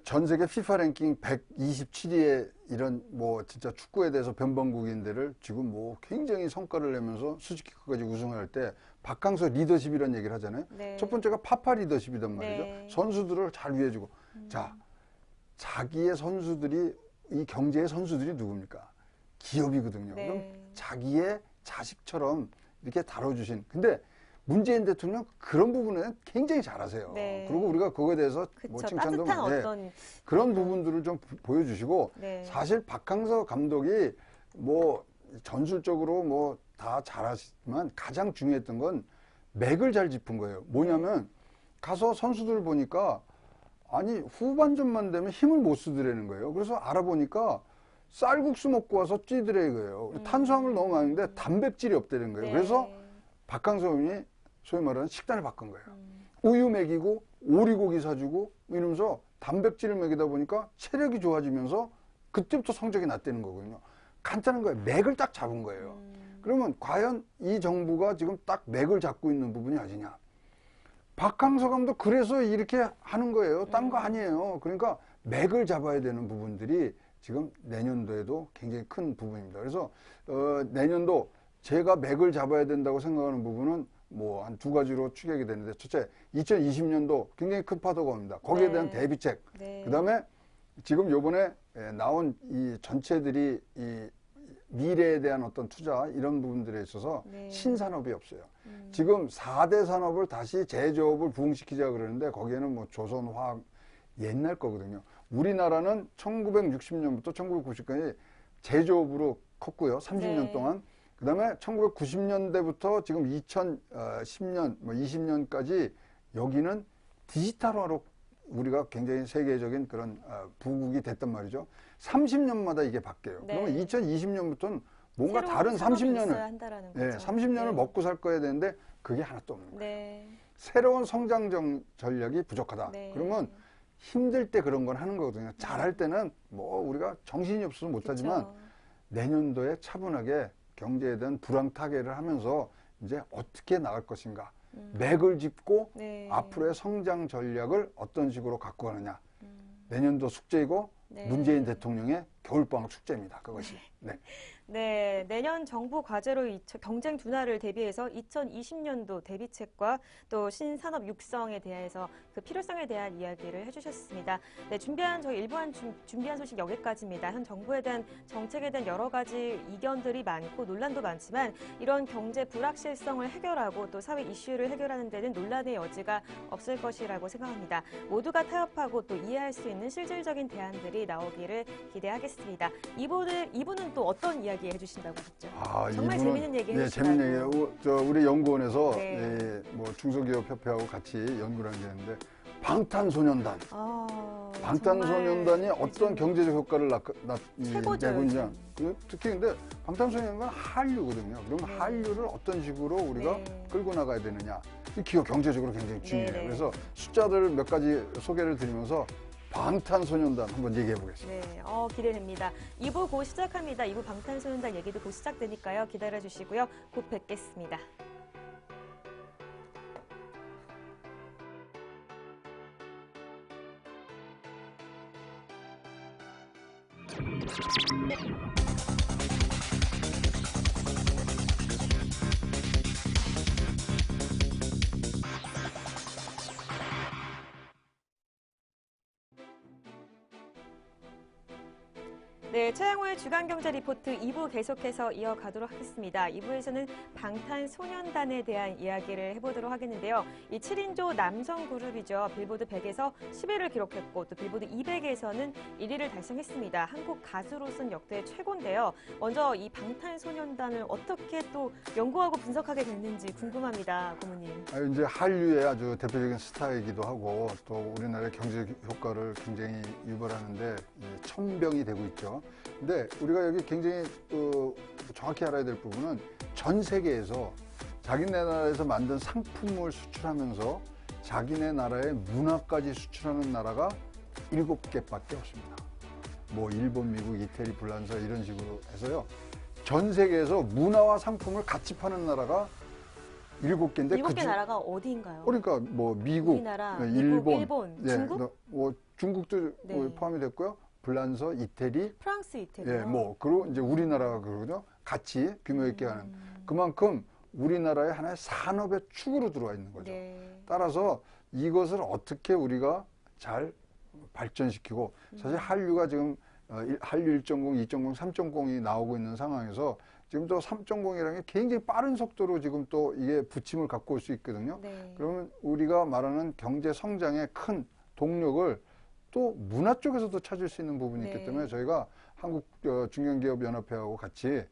Speaker 2: 전 세계 FIFA 랭킹 127위의 이런 뭐 진짜 축구에 대해서 변방국인들을 지금 뭐 굉장히 성과를 내면서 수직기까지 우승할 때 박항서 리더십이라는 얘기를 하잖아요.
Speaker 1: 네.
Speaker 2: 첫 번째가 파파 리더십이란 말이죠.
Speaker 1: 네.
Speaker 2: 선수들을 잘 위해주고. 자, 자기의 선수들이 이 경제의 선수들이 누굽니까? 기업이거든요.
Speaker 1: 네.
Speaker 2: 그럼 자기의 자식처럼 이렇게 다뤄주신. 근데 문재인 대통령 그런 부분은 굉장히 잘하세요.
Speaker 1: 네.
Speaker 2: 그리고 우리가 그거에 대해서
Speaker 1: 그쵸,
Speaker 2: 뭐 칭찬도
Speaker 1: 따뜻한
Speaker 2: 많이
Speaker 1: 어떤
Speaker 2: 그런 부분들을 좀 보여주시고
Speaker 1: 네.
Speaker 2: 사실 박항서 감독이 뭐 전술적으로 뭐 다 잘하시지만 가장 중요했던 건 맥을 잘 짚은 거예요. 뭐냐면 가서 선수들 보니까 아니 후반전만 되면 힘을 못 쓰더라는 거예요. 그래서 알아보니까 쌀국수 먹고 와서 뛰더래 이거예요. 탄수화물 너무 많은데 단백질이 없다는 거예요.
Speaker 1: 네.
Speaker 2: 그래서 박항서 의원이 소위 말하는 식단을 바꾼 거예요. 우유 먹이고 오리고기 사주고 이러면서 단백질을 먹이다 보니까 체력이 좋아지면서 그때부터 성적이 났다는 거거든요. 간단한 거예요. 맥을 딱 잡은 거예요. 그러면 과연 이 정부가 지금 딱 맥을 잡고 있는 부분이 어디냐? 박항서 감독 그래서 이렇게 하는 거예요. 딴 거 아니에요. 그러니까 맥을 잡아야 되는 부분들이 지금 내년도에도 굉장히 큰 부분입니다. 그래서 내년도 제가 맥을 잡아야 된다고 생각하는 부분은 뭐 한 두 가지로 추격이 되는데 첫째 2020년도 굉장히 큰 파도가 옵니다. 거기에
Speaker 1: 네.
Speaker 2: 대한 대비책.
Speaker 1: 네.
Speaker 2: 그다음에 지금 요번에 나온 이 전체들이 이 미래에 대한 어떤 투자 이런 부분들에 있어서
Speaker 1: 네.
Speaker 2: 신산업이 없어요. 지금 4대 산업을 다시 제조업을 부흥시키자 그러는데 거기에는 뭐 조선화학 옛날 거거든요. 우리나라는 1960년부터 1990까지 제조업으로 컸고요. 30년
Speaker 1: 네.
Speaker 2: 동안. 그 다음에 1990년대부터 지금 2010년, 뭐 20년까지 여기는 디지털화로 우리가 굉장히 세계적인 그런 부국이 됐단 말이죠. 30년마다 이게 바뀌어요.
Speaker 1: 네.
Speaker 2: 그러면 2020년부터는 뭔가
Speaker 1: 새로운
Speaker 2: 다른
Speaker 1: 산업이
Speaker 2: 30년을,
Speaker 1: 있어야 한다라는 거죠.
Speaker 2: 30년을
Speaker 1: 네.
Speaker 2: 먹고 살 거야 되는데 그게 하나도 없는 거예요.
Speaker 1: 네.
Speaker 2: 새로운 성장 전략이 부족하다.
Speaker 1: 네.
Speaker 2: 그러면 힘들 때 그런 건 하는 거거든요. 잘할 때는 뭐 우리가 정신이 없어서 못하지만
Speaker 1: 그쵸.
Speaker 2: 내년도에 차분하게 경제에 대한 불황타개를 하면서 이제 어떻게 나갈 것인가. 맥을 짚고
Speaker 1: 네.
Speaker 2: 앞으로의 성장 전략을 어떤 식으로 갖고 가느냐. 내년도 숙제이고
Speaker 1: 네.
Speaker 2: 문재인 대통령의 겨울방학 숙제입니다. 그것이. 네.
Speaker 1: 네, 내년 정부 과제로 경쟁 둔화를 대비해서 2020년도 대비책과 또 신산업 육성에 대해서 그 필요성에 대한 이야기를 해주셨습니다. 네, 저희 일부한 준비한 소식 여기까지입니다. 현 정부에 대한 정책에 대한 여러 가지 이견들이 많고 논란도 많지만 이런 경제 불확실성을 해결하고 또 사회 이슈를 해결하는 데는 논란의 여지가 없을 것이라고 생각합니다. 모두가 타협하고 또 이해할 수 있는 실질적인 대안들이 나오기를 기대하겠습니다. 2부는 또 어떤 이야기 해주신다고 하셨죠? 정말
Speaker 2: 이분은,
Speaker 1: 재밌는 얘기
Speaker 2: 네,
Speaker 1: 해주신다고.
Speaker 2: 재밌는 얘기예요. 우리 연구원에서
Speaker 1: 네.
Speaker 2: 뭐 중소기업협회하고 같이 연구를 한 게 있는데 방탄소년단. 방탄소년단이 어떤 경제적 효과를
Speaker 1: 최고죠,
Speaker 2: 내고 있냐.
Speaker 1: 요즘.
Speaker 2: 특히 근데 방탄소년단은 한류거든요. 그럼
Speaker 1: 네.
Speaker 2: 한류를 어떤 식으로 우리가
Speaker 1: 네.
Speaker 2: 끌고 나가야 되느냐. 기업 경제적으로 굉장히 중요해요.
Speaker 1: 네, 네.
Speaker 2: 그래서 숫자들 몇 가지 소개를 드리면서 방탄소년단 한번 얘기해 보겠습니다.
Speaker 1: 네, 기대됩니다. 2부 곧 시작합니다. 2부 방탄소년단 얘기도 곧 시작되니까요. 기다려주시고요. 곧 뵙겠습니다. 네, 최양호의 주간경제 리포트 2부 계속해서 이어가도록 하겠습니다. 2부에서는 방탄소년단에 대한 이야기를 해보도록 하겠는데요. 이 7인조 남성 그룹이죠. 빌보드 100에서 10위를 기록했고 또 빌보드 200에서는 1위를 달성했습니다. 한국 가수로서는 역대 최고인데요. 먼저 이 방탄소년단을 어떻게 또 연구하고 분석하게 됐는지 궁금합니다, 고모님.
Speaker 2: 이제 한류의 아주 대표적인 스타이기도 하고 또 우리나라의 경제 효과를 굉장히 유발하는데 천병이 되고 있죠. 근데 우리가 여기 굉장히 정확히 알아야 될 부분은 전 세계에서 자기네 나라에서 만든 상품을 수출하면서 자기네 나라의 문화까지 수출하는 나라가 7개밖에 없습니다. 뭐 일본, 미국, 이태리, 불란서 이런 식으로 해서요. 전 세계에서 문화와 상품을 같이 파는 나라가 7개인데
Speaker 1: 7개 나라가 어디인가요?
Speaker 2: 그러니까 뭐 미국,
Speaker 1: 우리나라,
Speaker 2: 일본,
Speaker 1: 중국?
Speaker 2: 뭐 중국도
Speaker 1: 네.
Speaker 2: 포함이 됐고요. 불란서, 이태리,
Speaker 1: 프랑스, 이태리.
Speaker 2: 예, 뭐 그리고 이제 우리나라가 그러거든요. 같이 규모 있게 하는 그만큼 우리나라의 하나의 산업의 축으로 들어와 있는 거죠.
Speaker 1: 네.
Speaker 2: 따라서 이것을 어떻게 우리가 잘 발전시키고 사실 한류가 지금 한류 1.0, 2.0, 3.0이 나오고 있는 상황에서 지금 또 3.0이라는 게 굉장히 빠른 속도로 지금 또 이게 부침을 갖고 올 수 있거든요.
Speaker 1: 네.
Speaker 2: 그러면 우리가 말하는 경제 성장의 큰 동력을 또 문화 쪽에서도 찾을 수 있는 부분이 있기
Speaker 1: 네.
Speaker 2: 때문에 저희가 한국 중견기업연합회하고 같이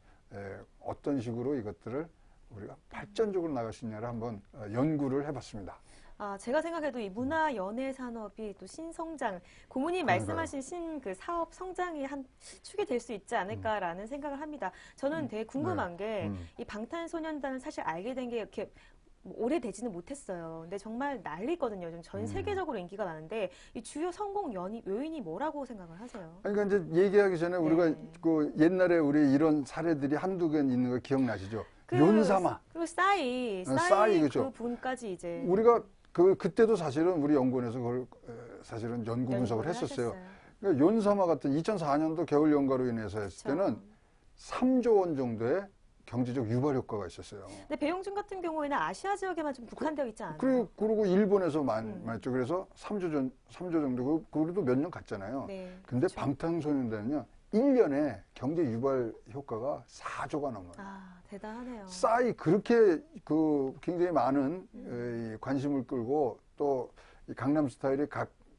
Speaker 2: 어떤 식으로 이것들을 우리가 발전적으로 나갈 수 있냐를 한번 연구를 해봤습니다.
Speaker 1: 제가 생각해도 이 문화 연예 산업이 또 신성장, 고모님 말씀하신 그 사업 성장이 한 축이 될 수 있지 않을까라는 생각을 합니다. 저는 되게 궁금한 게 이 방탄소년단을 사실 알게 된 게 이렇게 오래되지는 못했어요. 근데 정말 난리거든요. 지금 전 세계적으로 인기가 많은데 이 주요 성공 요인이 뭐라고 생각을 하세요?
Speaker 2: 그러니까 이제 얘기하기 전에 우리가 그 옛날에 우리 이런 사례들이 한두 개 있는 거 기억나시죠? 윤사마.
Speaker 1: 그리고 싸이
Speaker 2: 그죠?
Speaker 1: 그 분까지 이제
Speaker 2: 우리가 그때도 사실은 우리 연구원에서 그걸 사실은 연구 분석을 했었어요. 그러니까 윤사마 같은 2004년도 겨울 연가로 인해서 했을 때는 3조 원 정도의 경제적 유발 효과가 있었어요.
Speaker 1: 근데 배용준 같은 경우에는 아시아 지역에만 좀 국한되어 있지 않아요?
Speaker 2: 그리고 일본에서 많았죠. 그래서 3조 정도, 그래도 몇 년 갔잖아요.
Speaker 1: 네,
Speaker 2: 근데
Speaker 1: 그렇죠.
Speaker 2: 방탄소년단은요, 1년에 경제 유발 효과가 4조가 넘어요.
Speaker 1: 대단하네요.
Speaker 2: 싸이 그렇게 굉장히 많은 관심을 끌고 또 강남 스타일이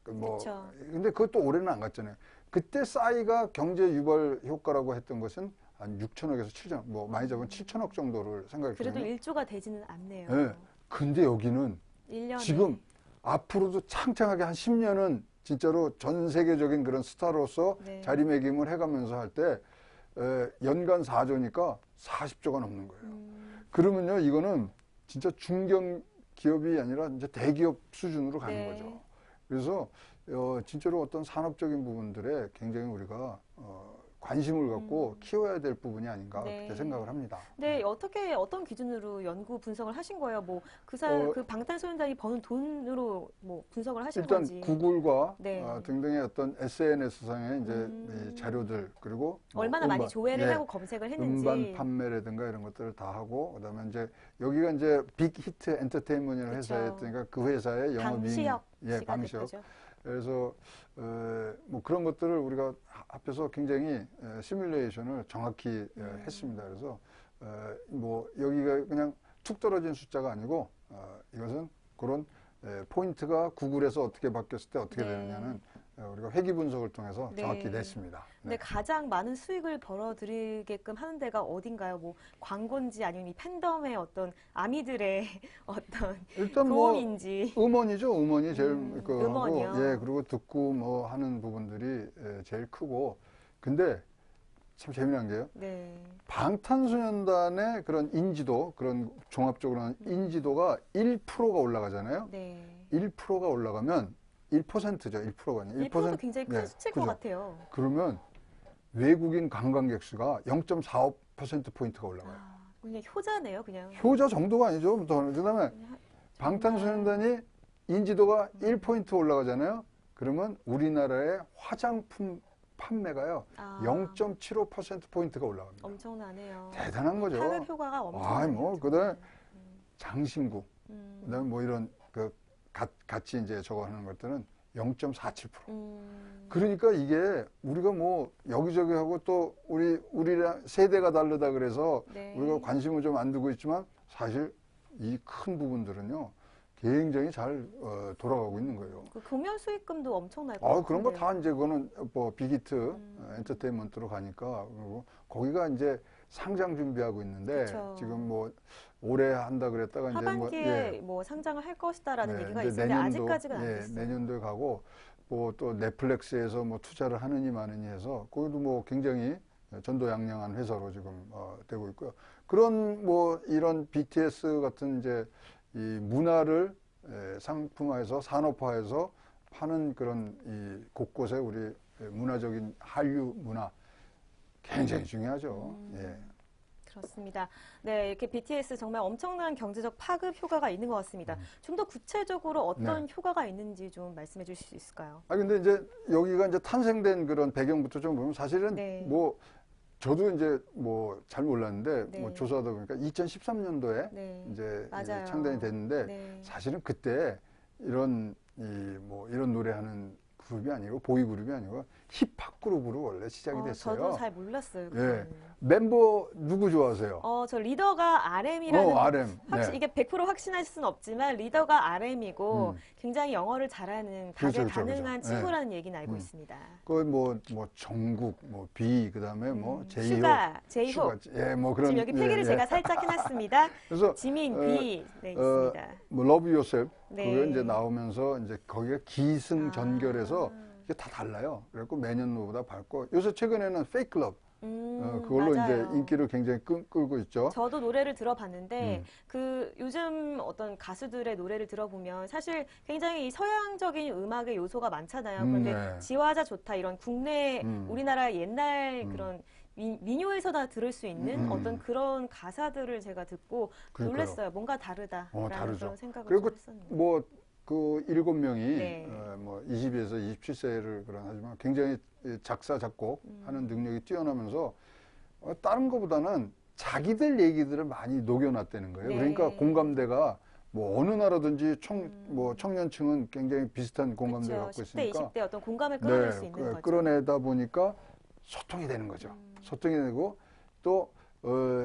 Speaker 1: 그쵸.
Speaker 2: 근데 그것도 올해는 안 갔잖아요. 그때 싸이가 경제 유발 효과라고 했던 것은 한 6천억에서 7천억, 뭐 많이 잡으면 7천억 정도를 생각했거든요.
Speaker 1: 그래도 1조가 되지는 않네요.
Speaker 2: 네. 근데 여기는
Speaker 1: 1년에.
Speaker 2: 지금 앞으로도 창창하게 한 10년은 진짜로 전 세계적인 그런 스타로서
Speaker 1: 네.
Speaker 2: 자리매김을 해가면서 할 때 연간 4조니까 40조가 넘는 거예요. 그러면요, 이거는 진짜 중견 기업이 아니라 이제 대기업 수준으로 가는
Speaker 1: 네.
Speaker 2: 거죠. 그래서 진짜로 어떤 산업적인 부분들에 굉장히 우리가 관심을 갖고 키워야 될 부분이 아닌가
Speaker 1: 네.
Speaker 2: 그렇게 생각을 합니다.
Speaker 1: 네, 어떤 기준으로 연구 분석을 하신 거예요? 뭐 그 방탄소년단이 버는 돈으로 뭐 분석을 하신
Speaker 2: 일단
Speaker 1: 건지.
Speaker 2: 구글과
Speaker 1: 네.
Speaker 2: 등등의 어떤 SNS상의 이제 이 자료들 그리고 뭐
Speaker 1: 얼마나 많이 조회를 하고 검색을 했는지.
Speaker 2: 음반 판매라든가 이런 것들을 다 하고 그다음에 이제 여기가 이제 빅히트 엔터테인먼트라는
Speaker 1: 그쵸.
Speaker 2: 회사였으니까 그 회사의 영업이익,
Speaker 1: 방시혁 씨가
Speaker 2: 방시혁.
Speaker 1: 대표죠.
Speaker 2: 그래서 뭐 그런 것들을 우리가 합해서 굉장히 시뮬레이션을 정확히 했습니다. 그래서 뭐 여기가 그냥 툭 떨어진 숫자가 아니고 이것은 그런 포인트가 구글에서 어떻게 바뀌었을 때 어떻게
Speaker 1: 네.
Speaker 2: 되느냐는 우리가 회귀 분석을 통해서
Speaker 1: 네.
Speaker 2: 정확히 냈습니다.
Speaker 1: 근데 가장 많은 수익을 벌어들이게끔 하는 데가 어딘가요? 뭐 광고인지 아니면 이 팬덤의 어떤 아미들의 어떤
Speaker 2: 일단 뭐
Speaker 1: 도움인지.
Speaker 2: 음원이죠. 음원이 제일
Speaker 1: 음원이요.
Speaker 2: 하고 그리고 듣고 뭐 하는 부분들이 제일 크고 근데 참 재미난 게요.
Speaker 1: 네.
Speaker 2: 방탄소년단의 그런 인지도, 그런 종합적으로는 인지도가 1%가 올라가잖아요.
Speaker 1: 네.
Speaker 2: 1%가 올라가면 1%죠. 1%가 아니에요.
Speaker 1: 1%도 굉장히 큰
Speaker 2: 네,
Speaker 1: 수치일 것
Speaker 2: 그죠.
Speaker 1: 같아요.
Speaker 2: 그러면 외국인 관광객 수가 0.45%포인트가 올라가요.
Speaker 1: 그냥 효자네요, 그냥.
Speaker 2: 효자 정도가 아니죠. 그다음에 방탄소년단이 인지도가 1포인트 올라가잖아요. 그러면 우리나라의 화장품 판매가요,
Speaker 1: 아.
Speaker 2: 0.75%포인트가 올라갑니다.
Speaker 1: 엄청나네요.
Speaker 2: 대단한 거죠.
Speaker 1: 파급 효과가 엄청나네요.
Speaker 2: 뭐, 그다음에 장신구, 그다음에 뭐 이런 같이 이제 저거 하는 것들은 0.47%. 그러니까 이게 우리가 뭐 여기저기 하고 또 우리랑 세대가 다르다 그래서
Speaker 1: 네.
Speaker 2: 우리가 관심을 좀 안 두고 있지만 사실 이 큰 부분들은요 굉장히 잘 돌아가고 있는 거예요.
Speaker 1: 그 공연 수익금도 엄청날 것 같아요.
Speaker 2: 그런 거 다 이제 그거는 뭐 빅히트 엔터테인먼트로 가니까, 그리고 거기가 이제 상장 준비하고 있는데
Speaker 1: 그쵸.
Speaker 2: 지금 뭐 올해 한다 그랬다가
Speaker 1: 하반기에 뭐 상장을 할 것이다라는
Speaker 2: 네,
Speaker 1: 얘기가
Speaker 2: 이제
Speaker 1: 있는데 아직까지는 안 됐어요.
Speaker 2: 내년도에 가고, 뭐 또 넷플릭스에서 뭐 투자를 하느니 마느니 해서 거기도 뭐 굉장히 전도양양한 회사로 지금 되고 있고요. 그런 뭐 이런 BTS 같은 이제 이 문화를 상품화해서 산업화해서 파는 그런 이 곳곳에 우리 문화적인 한류 문화 굉장히 중요하죠. 예.
Speaker 1: 그렇습니다. 네, 이렇게 BTS 정말 엄청난 경제적 파급 효과가 있는 것 같습니다. 좀 더 구체적으로 어떤 효과가 있는지 좀 말씀해 주실 수 있을까요?
Speaker 2: 근데 이제 여기가 이제 탄생된 그런 배경부터 좀 보면 사실은 뭐 저도 이제 뭐 잘 몰랐는데 뭐 조사하다 보니까 2013년도에 이제
Speaker 1: 맞아요.
Speaker 2: 창단이 됐는데 사실은 그때 이런 이런 노래하는 그룹이 아니고 보이 그룹이 아니고 힙합 그룹으로 원래 시작이 됐어요.
Speaker 1: 저도 잘 몰랐어요.
Speaker 2: 예. 멤버 누구 좋아하세요?
Speaker 1: 저 리더가 RM이라는
Speaker 2: RM.
Speaker 1: 이게 100% 확신할 수는 없지만 리더가 RM이고 굉장히 영어를 잘하는 다재 가능한 친구라는 얘기는 알고 있습니다.
Speaker 2: 뭐 정국, 뭐 B, 그다음에 뭐 제이홉,
Speaker 1: 슈가, 제이홉.
Speaker 2: 예, 뭐 그런
Speaker 1: 지금 여기 필기를 제가 살짝 해놨습니다.
Speaker 2: 그래서
Speaker 1: 지민, B 있습니다.
Speaker 2: 뭐 러브 요셉
Speaker 1: 네.
Speaker 2: 그게 이제 나오면서 이제 거기가 기승전결해서 이게 다 달라요. 그래갖고 매년도보다 밝고, 요새 최근에는 페이크 러브 그걸로
Speaker 1: 맞아요.
Speaker 2: 이제 인기를 굉장히 끌고 있죠.
Speaker 1: 저도 노래를 들어봤는데 그 요즘 어떤 가수들의 노래를 들어보면 사실 굉장히 이 서양적인 음악의 요소가 많잖아요. 그런데 지화자 좋다 이런 국내 우리나라 옛날 그런 민요에서나 들을 수 있는 어떤 그런 가사들을 제가 듣고 놀랐어요. 뭔가 다르다라는 그런 생각을
Speaker 2: 그리고
Speaker 1: 했었는데.
Speaker 2: 뭐 그 7명이 뭐 20에서 27세를 그런 하지만 굉장히 작사 작곡 하는 능력이 뛰어나면서 다른 것보다는 자기들 얘기들을 많이 녹여놨다는 거예요. 그러니까 공감대가 뭐 어느 나라든지 뭐 청년층은 굉장히 비슷한 공감대를 갖고
Speaker 1: 10대,
Speaker 2: 있으니까
Speaker 1: 20대 어떤 공감을 끌어낼 수 있는 거죠.
Speaker 2: 끌어내다 보니까 소통이 되는 거죠. 소통이 되고 또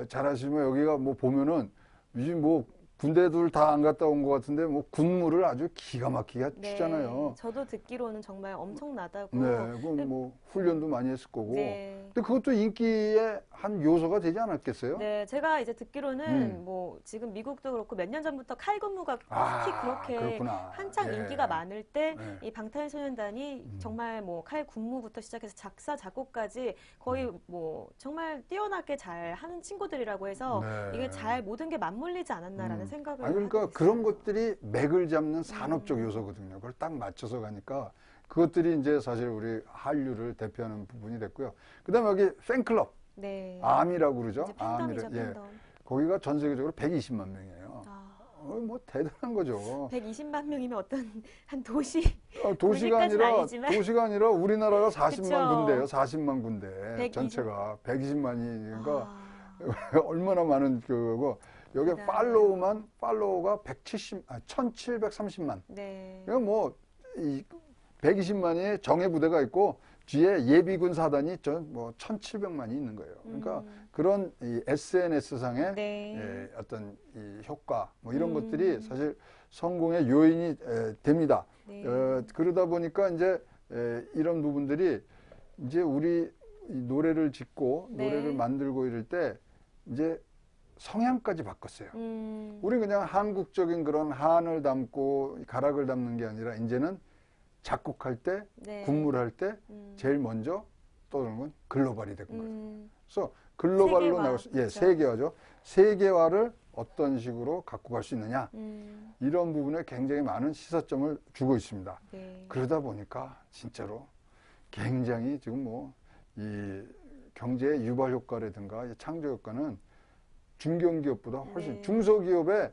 Speaker 2: 잘하시면 여기가 뭐 보면은 요즘 뭐 군대들 다 안 갔다 온 것 같은데 뭐 군무를 아주 기가 막히게 추잖아요.
Speaker 1: 저도 듣기로는 정말 엄청나다고.
Speaker 2: 그럼 뭐 훈련도 많이 했을 거고. 근데 그것도 인기의 한 요소가 되지 않았겠어요?
Speaker 1: 네, 제가 이제 듣기로는 뭐 지금 미국도 그렇고 몇 년 전부터 칼군무가 특히 그렇게
Speaker 2: 그렇구나.
Speaker 1: 한창 인기가 많을 때 이 방탄소년단이 정말 뭐 칼군무부터 시작해서 작사 작곡까지 거의 뭐 정말 뛰어나게 잘 하는 친구들이라고 해서 이게 잘 모든 게 맞물리지 않았나라는 생각을
Speaker 2: 그러니까
Speaker 1: 하게
Speaker 2: 그런 것들이 맥을 잡는 산업적 요소거든요. 그걸 딱 맞춰서 가니까 그것들이 이제 사실 우리 한류를 대표하는 부분이 됐고요. 그다음에 여기 팬클럽, 아미라고 그러죠.
Speaker 1: 팬덤이죠, 팬덤.
Speaker 2: 거기가 전 세계적으로 120만 명이에요. 뭐 대단한 거죠.
Speaker 1: 120만 명이면 어떤 한 도시
Speaker 2: 도시가 아니라 우리나라가 40만
Speaker 1: 그쵸.
Speaker 2: 군데예요. 40만 군데 전체가 120만이 그러니까 얼마나 많은 그거고. 여기 팔로우가 1730만. 그러니까 뭐, 120만이 정예 부대가 있고, 뒤에 예비군 사단이 뭐 1700만이 있는 거예요. 그러니까 그런 이 SNS상의 어떤 이 효과, 뭐 이런 것들이 사실 성공의 요인이 됩니다. 그러다 보니까 이제 이런 부분들이 이제 우리 노래를 짓고 노래를 만들고 이럴 때 이제 성향까지 바꿨어요. 우리 그냥 한국적인 그런 한을 담고 가락을 담는 게 아니라 이제는 작곡할 때, 군무를 할 때 제일 먼저 떠오르는 건 글로벌이 된 거예요. 그래서 글로벌로 나올 수, 세계화죠. 세계화를 어떤 식으로 갖고 갈 수 있느냐 이런 부분에 굉장히 많은 시사점을 주고 있습니다. 그러다 보니까 진짜로 굉장히 지금 뭐 이 경제의 유발 효과라든가 창조 효과는 중견기업보다 훨씬 중소기업의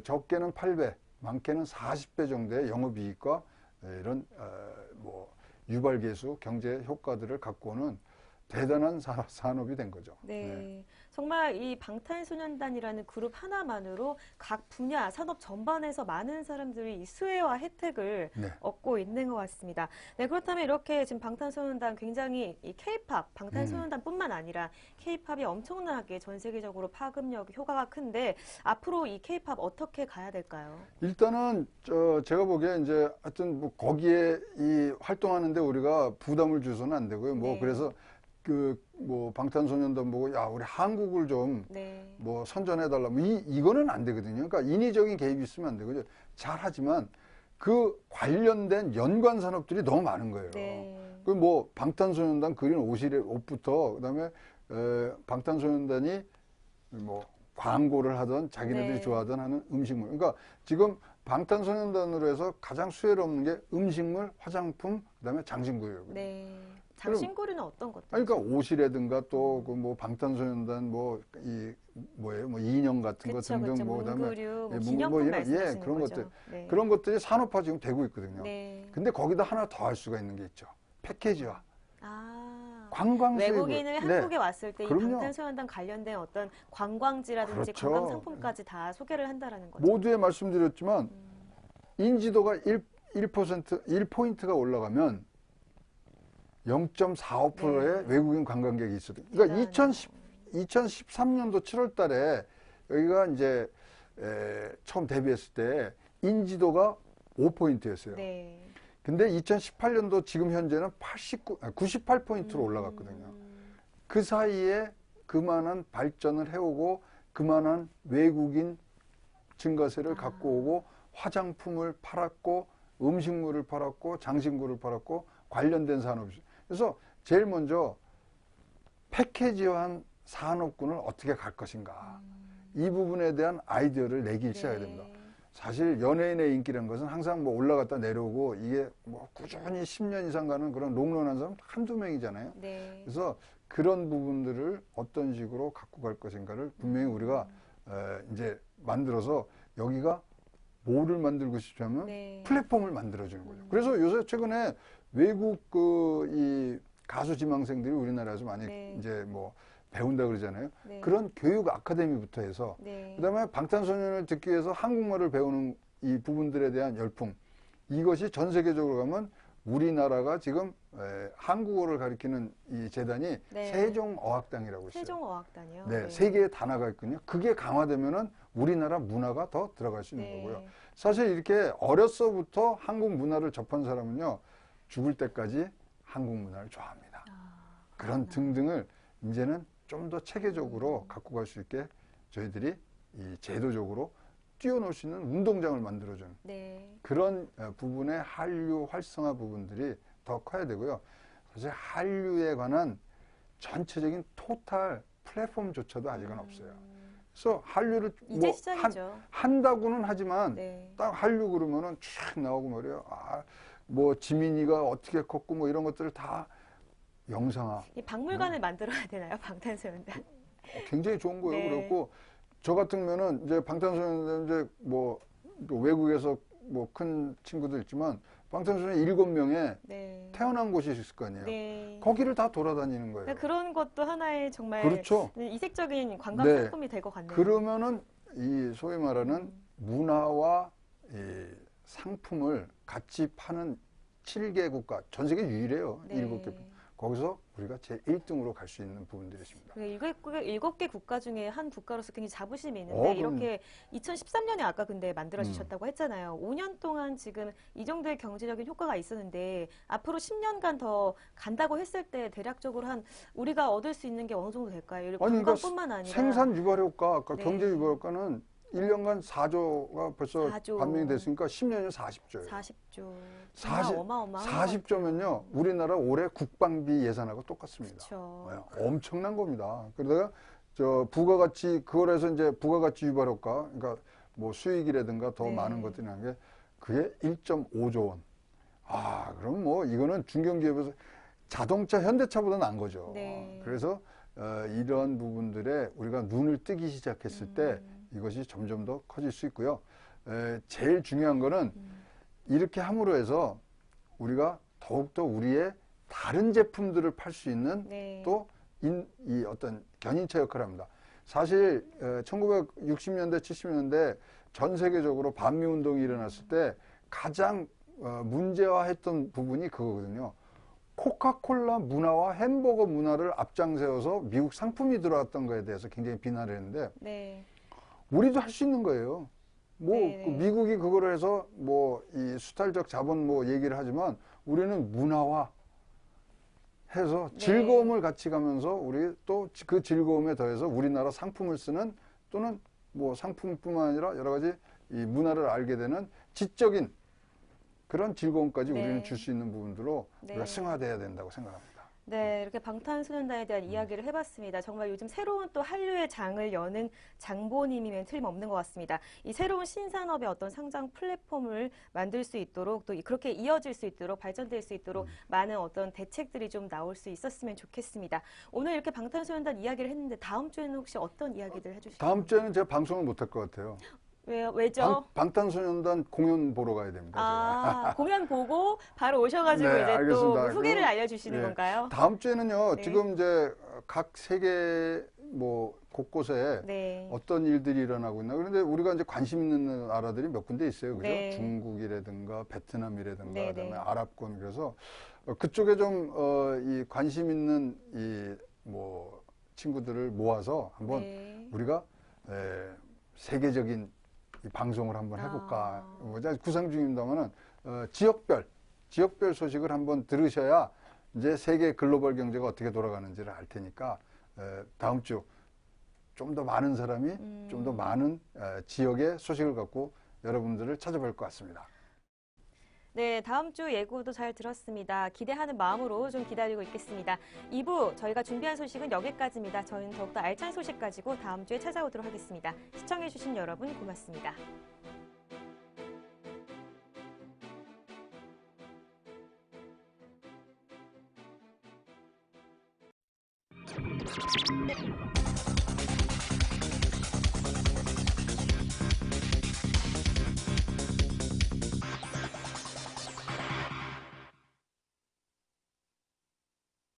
Speaker 2: 적게는 8배, 많게는 40배 정도의 영업이익과 이런 뭐 유발계수 경제 효과들을 갖고 오는 대단한 산업이 된 거죠.
Speaker 1: 네. 정말 이 방탄소년단이라는 그룹 하나만으로 각 분야, 산업 전반에서 많은 사람들이 이 수혜와 혜택을
Speaker 2: 네.
Speaker 1: 얻고 있는 것 같습니다. 네, 그렇다면 이렇게 지금 방탄소년단 굉장히 이 K-팝, 방탄소년단뿐만 아니라 K-팝이 엄청나게 전 세계적으로 파급력, 효과가 큰데 앞으로 이 K-팝 어떻게 가야 될까요?
Speaker 2: 일단은 제가 보기에 이제 하여튼 뭐 거기에 이 활동하는데 우리가 부담을 줘서는 안 되고요. 뭐
Speaker 1: 네.
Speaker 2: 그래서 뭐 방탄소년단 보고 야 우리 한국을 좀
Speaker 1: 네.
Speaker 2: 뭐 선전해달라 뭐 이거는 안 되거든요. 그러니까 인위적인 개입이 있으면 안 되고요. 잘하지만 그 관련된 연관 산업들이 너무 많은 거예요.
Speaker 1: 네.
Speaker 2: 그 뭐 방탄소년단 그린 옷부터 그다음에 방탄소년단이 뭐 광고를 하던 자기네들이
Speaker 1: 네.
Speaker 2: 좋아하던 하는 음식물. 그러니까 지금 방탄소년단으로 해서 가장 수혜로 없는 게 음식물, 화장품, 그다음에 장신구예요.
Speaker 1: 네. 장신구류는 어떤 것들?
Speaker 2: 그러니까 옷이라든가 또 그 뭐 방탄소년단 뭐 뭐예요? 뭐 인형 같은 거
Speaker 1: 그쵸,
Speaker 2: 등등
Speaker 1: 그쵸.
Speaker 2: 뭐 그다음에
Speaker 1: 문구류, 뭐
Speaker 2: 예,
Speaker 1: 기념품
Speaker 2: 이런
Speaker 1: 말씀하시는
Speaker 2: 그런
Speaker 1: 거죠?
Speaker 2: 것들
Speaker 1: 네.
Speaker 2: 그런 것들이 산업화 지금 되고 있거든요.
Speaker 1: 네.
Speaker 2: 근데 거기다 하나 더 할 수가 있는 게 있죠. 패키지화.
Speaker 1: 아.
Speaker 2: 관광 수입을.
Speaker 1: 외국인을
Speaker 2: 네.
Speaker 1: 한국에 왔을 때 이
Speaker 2: 그럼요.
Speaker 1: 방탄소년단 관련된 어떤 관광지라든지
Speaker 2: 그렇죠.
Speaker 1: 관광 상품까지 다 소개를 한다라는 거죠.
Speaker 2: 모두에 말씀드렸지만 인지도가 1포인트가 올라가면 0.45%의
Speaker 1: 네.
Speaker 2: 외국인 관광객이 있어요. 그러니까 2013년도 7월 달에 여기가 이제 처음 데뷔했을 때 인지도가 5포인트였어요.
Speaker 1: 네.
Speaker 2: 근데 2018년도 지금 현재는 98포인트로 올라갔거든요. 그 사이에 그만한 발전을 해오고 그만한 외국인 증가세를 갖고 오고 화장품을 팔았고 음식물을 팔았고 장신구를 팔았고 관련된 산업이. 그래서 제일 먼저 패키지화한 산업군을 어떻게 갈 것인가. 이 부분에 대한 아이디어를 내기 시작해야 됩니다. 사실 연예인의 인기라는 것은 항상 뭐 올라갔다 내려오고 이게 뭐 꾸준히 10년 이상 가는 그런 롱런한 사람 한두 명이잖아요.
Speaker 1: 네.
Speaker 2: 그래서 그런 부분들을 어떤 식으로 갖고 갈 것인가를 분명히 우리가 이제 만들어서 여기가 뭐를 만들고 싶냐면
Speaker 1: 네.
Speaker 2: 플랫폼을 만들어주는 거죠. 그래서 요새 최근에 외국 이 가수 지망생들이 우리나라에서 많이
Speaker 1: 네.
Speaker 2: 이제 뭐 배운다 그러잖아요.
Speaker 1: 네.
Speaker 2: 그런 교육 아카데미부터 해서
Speaker 1: 네.
Speaker 2: 그다음에 방탄소년을 듣기 위해서 한국말을 배우는 이 부분들에 대한 열풍, 이것이 전 세계적으로 가면 우리나라가 지금 한국어를 가리키는 이 재단이
Speaker 1: 네.
Speaker 2: 세종어학당이라고 있어요.
Speaker 1: 세종어학단이요?
Speaker 2: 네, 세 개의 단어가 있거든요. 그게 강화되면은 우리나라 문화가 더 들어갈 수 있는
Speaker 1: 네.
Speaker 2: 거고요. 사실 이렇게 어려서부터 한국 문화를 접한 사람은요, 죽을 때까지 한국 문화를 좋아합니다. 그런 등등을 이제는 좀 더 체계적으로 갖고 갈 수 있게 저희들이 이 제도적으로 뛰어놀 수 있는 운동장을 만들어주는
Speaker 1: 네.
Speaker 2: 그런 부분의 한류 활성화 부분들이 더 커야 되고요. 사실 한류에 관한 전체적인 토탈 플랫폼조차도 아직은 없어요. 그래서 한류를
Speaker 1: 이제
Speaker 2: 뭐
Speaker 1: 시작이죠.
Speaker 2: 한다고는 하지만
Speaker 1: 네.
Speaker 2: 딱 한류 그러면은 쫙 나오고 말이에요. 뭐 지민이가 어떻게 컸고 뭐 이런 것들을 다 영상화.
Speaker 1: 이 박물관을 만들어야 되나요, 방탄소년단?
Speaker 2: 굉장히 좋은 거예요.
Speaker 1: 네.
Speaker 2: 그래갖고 저 같은 면은 이제 방탄소년단 이제 뭐 외국에서 뭐 큰 친구들 있지만 방탄소년단 7명에
Speaker 1: 네.
Speaker 2: 태어난 곳이 있을 거 아니에요.
Speaker 1: 네.
Speaker 2: 거기를 다 돌아다니는 거예요.
Speaker 1: 그러니까 그런 것도 하나의 정말
Speaker 2: 그렇죠.
Speaker 1: 이색적인 관광
Speaker 2: 네.
Speaker 1: 상품이 될 것 같네요.
Speaker 2: 그러면은 이 소위 말하는 문화와 이 상품을 같이 파는 7개 국가, 전 세계 유일해요.
Speaker 1: 네.
Speaker 2: 7개. 거기서 우리가 제 1등으로 갈 수 있는 부분들이 있습니다.
Speaker 1: 7개 국가 중에 한 국가로서 굉장히 자부심이 있는데
Speaker 2: 그럼.
Speaker 1: 이렇게 2013년에 아까 근데 만들어주셨다고 했잖아요. 5년 동안 지금 이 정도의 경제적인 효과가 있었는데 앞으로 10년간 더 간다고 했을 때 대략적으로 한 우리가 얻을 수 있는 게 어느 정도 될까요?
Speaker 2: 아니,
Speaker 1: 관광뿐만 아니라
Speaker 2: 생산 유발 효과, 아까
Speaker 1: 네.
Speaker 2: 경제 유발 효과는 1년간 4조가 벌써
Speaker 1: 4조.
Speaker 2: 반영이 됐으니까 10년이면 40조예요.
Speaker 1: 40조.
Speaker 2: 40
Speaker 1: 어마어마한
Speaker 2: 40조면요, 우리나라 올해 국방비 예산하고 똑같습니다.
Speaker 1: 그렇죠.
Speaker 2: 엄청난 겁니다. 그러다가 저 부가가치, 그걸 해서 이제 부가가치 유발 효과, 그러니까 뭐 수익이라든가 더
Speaker 1: 네.
Speaker 2: 많은 것들이 난 게 그게 1.5조 원. 그럼 뭐 이거는 중견기업에서 자동차 현대차보다 난 거죠.
Speaker 1: 네.
Speaker 2: 그래서 이런 부분들에 우리가 눈을 뜨기 시작했을 때 이것이 점점 더 커질 수 있고요. 제일 중요한 거는 이렇게 함으로 해서 우리가 더욱더 우리의 다른 제품들을 팔 수 있는
Speaker 1: 네.
Speaker 2: 또 이 어떤 견인차 역할을 합니다. 사실 1960년대, 70년대 전 세계적으로 반미운동이 일어났을 때 가장 문제화했던 부분이 그거거든요. 코카콜라 문화와 햄버거 문화를 앞장세워서 미국 상품이 들어왔던 거에 대해서 굉장히 비난을 했는데
Speaker 1: 네.
Speaker 2: 우리도 할 수 있는 거예요. 뭐
Speaker 1: 네네.
Speaker 2: 그 미국이 그거를 해서 뭐 이 수탈적 자본 뭐 얘기를 하지만 우리는 문화화 해서
Speaker 1: 네.
Speaker 2: 즐거움을 같이 가면서 우리 또 그 즐거움에 더해서 우리나라 상품을 쓰는 또는 뭐 상품뿐만 아니라 여러 가지 이 문화를 알게 되는 지적인 그런 즐거움까지
Speaker 1: 네.
Speaker 2: 우리는 줄 수 있는 부분들로
Speaker 1: 네.
Speaker 2: 우리가 승화돼야 된다고 생각합니다.
Speaker 1: 네, 이렇게 방탄소년단에 대한 이야기를 해봤습니다. 정말 요즘 새로운 또 한류의 장을 여는 장보님이면 틀림없는 것 같습니다. 이 새로운 신산업의 어떤 상장 플랫폼을 만들 수 있도록 또 그렇게 이어질 수 있도록 발전될 수 있도록 많은 어떤 대책들이 좀 나올 수 있었으면 좋겠습니다. 오늘 이렇게 방탄소년단 이야기를 했는데 다음 주에는 혹시 어떤 이야기들 해주실까요?
Speaker 2: 다음 주에는 제가 방송을 못 할 것 같아요.
Speaker 1: 왜죠?
Speaker 2: 방탄소년단 공연 보러 가야 됩니다. 제가.
Speaker 1: 공연 보고 바로 오셔가지고
Speaker 2: 네,
Speaker 1: 이제
Speaker 2: 알겠습니다.
Speaker 1: 또 후기를
Speaker 2: 그럼,
Speaker 1: 알려주시는
Speaker 2: 네.
Speaker 1: 건가요?
Speaker 2: 다음 주에는요.
Speaker 1: 네.
Speaker 2: 지금 이제 각 세계 뭐 곳곳에
Speaker 1: 네.
Speaker 2: 어떤 일들이 일어나고 있나. 그런데 우리가 이제 관심 있는 나라들이 몇 군데 있어요. 그죠?
Speaker 1: 네.
Speaker 2: 중국이라든가 베트남이라든가
Speaker 1: 네,
Speaker 2: 그다음에
Speaker 1: 네.
Speaker 2: 아랍권. 그래서 그쪽에 좀 이 관심 있는 이 뭐 친구들을 모아서 한번
Speaker 1: 네.
Speaker 2: 우리가 세계적인 이 방송을 한번 해볼까. 뭐 구상 중입니다만은 지역별 소식을 한번 들으셔야 이제 세계 글로벌 경제가 어떻게 돌아가는지를 알 테니까 다음 주 좀 더 많은 사람이 좀 더 많은 지역의 소식을 갖고 여러분들을 찾아뵐 것 같습니다.
Speaker 1: 네, 다음 주 예고도 잘 들었습니다. 기대하는 마음으로 좀 기다리고 있겠습니다. 2부 저희가 준비한 소식은 여기까지입니다. 저희는 더욱더 알찬 소식 가지고 다음 주에 찾아오도록 하겠습니다. 시청해주신 여러분 고맙습니다.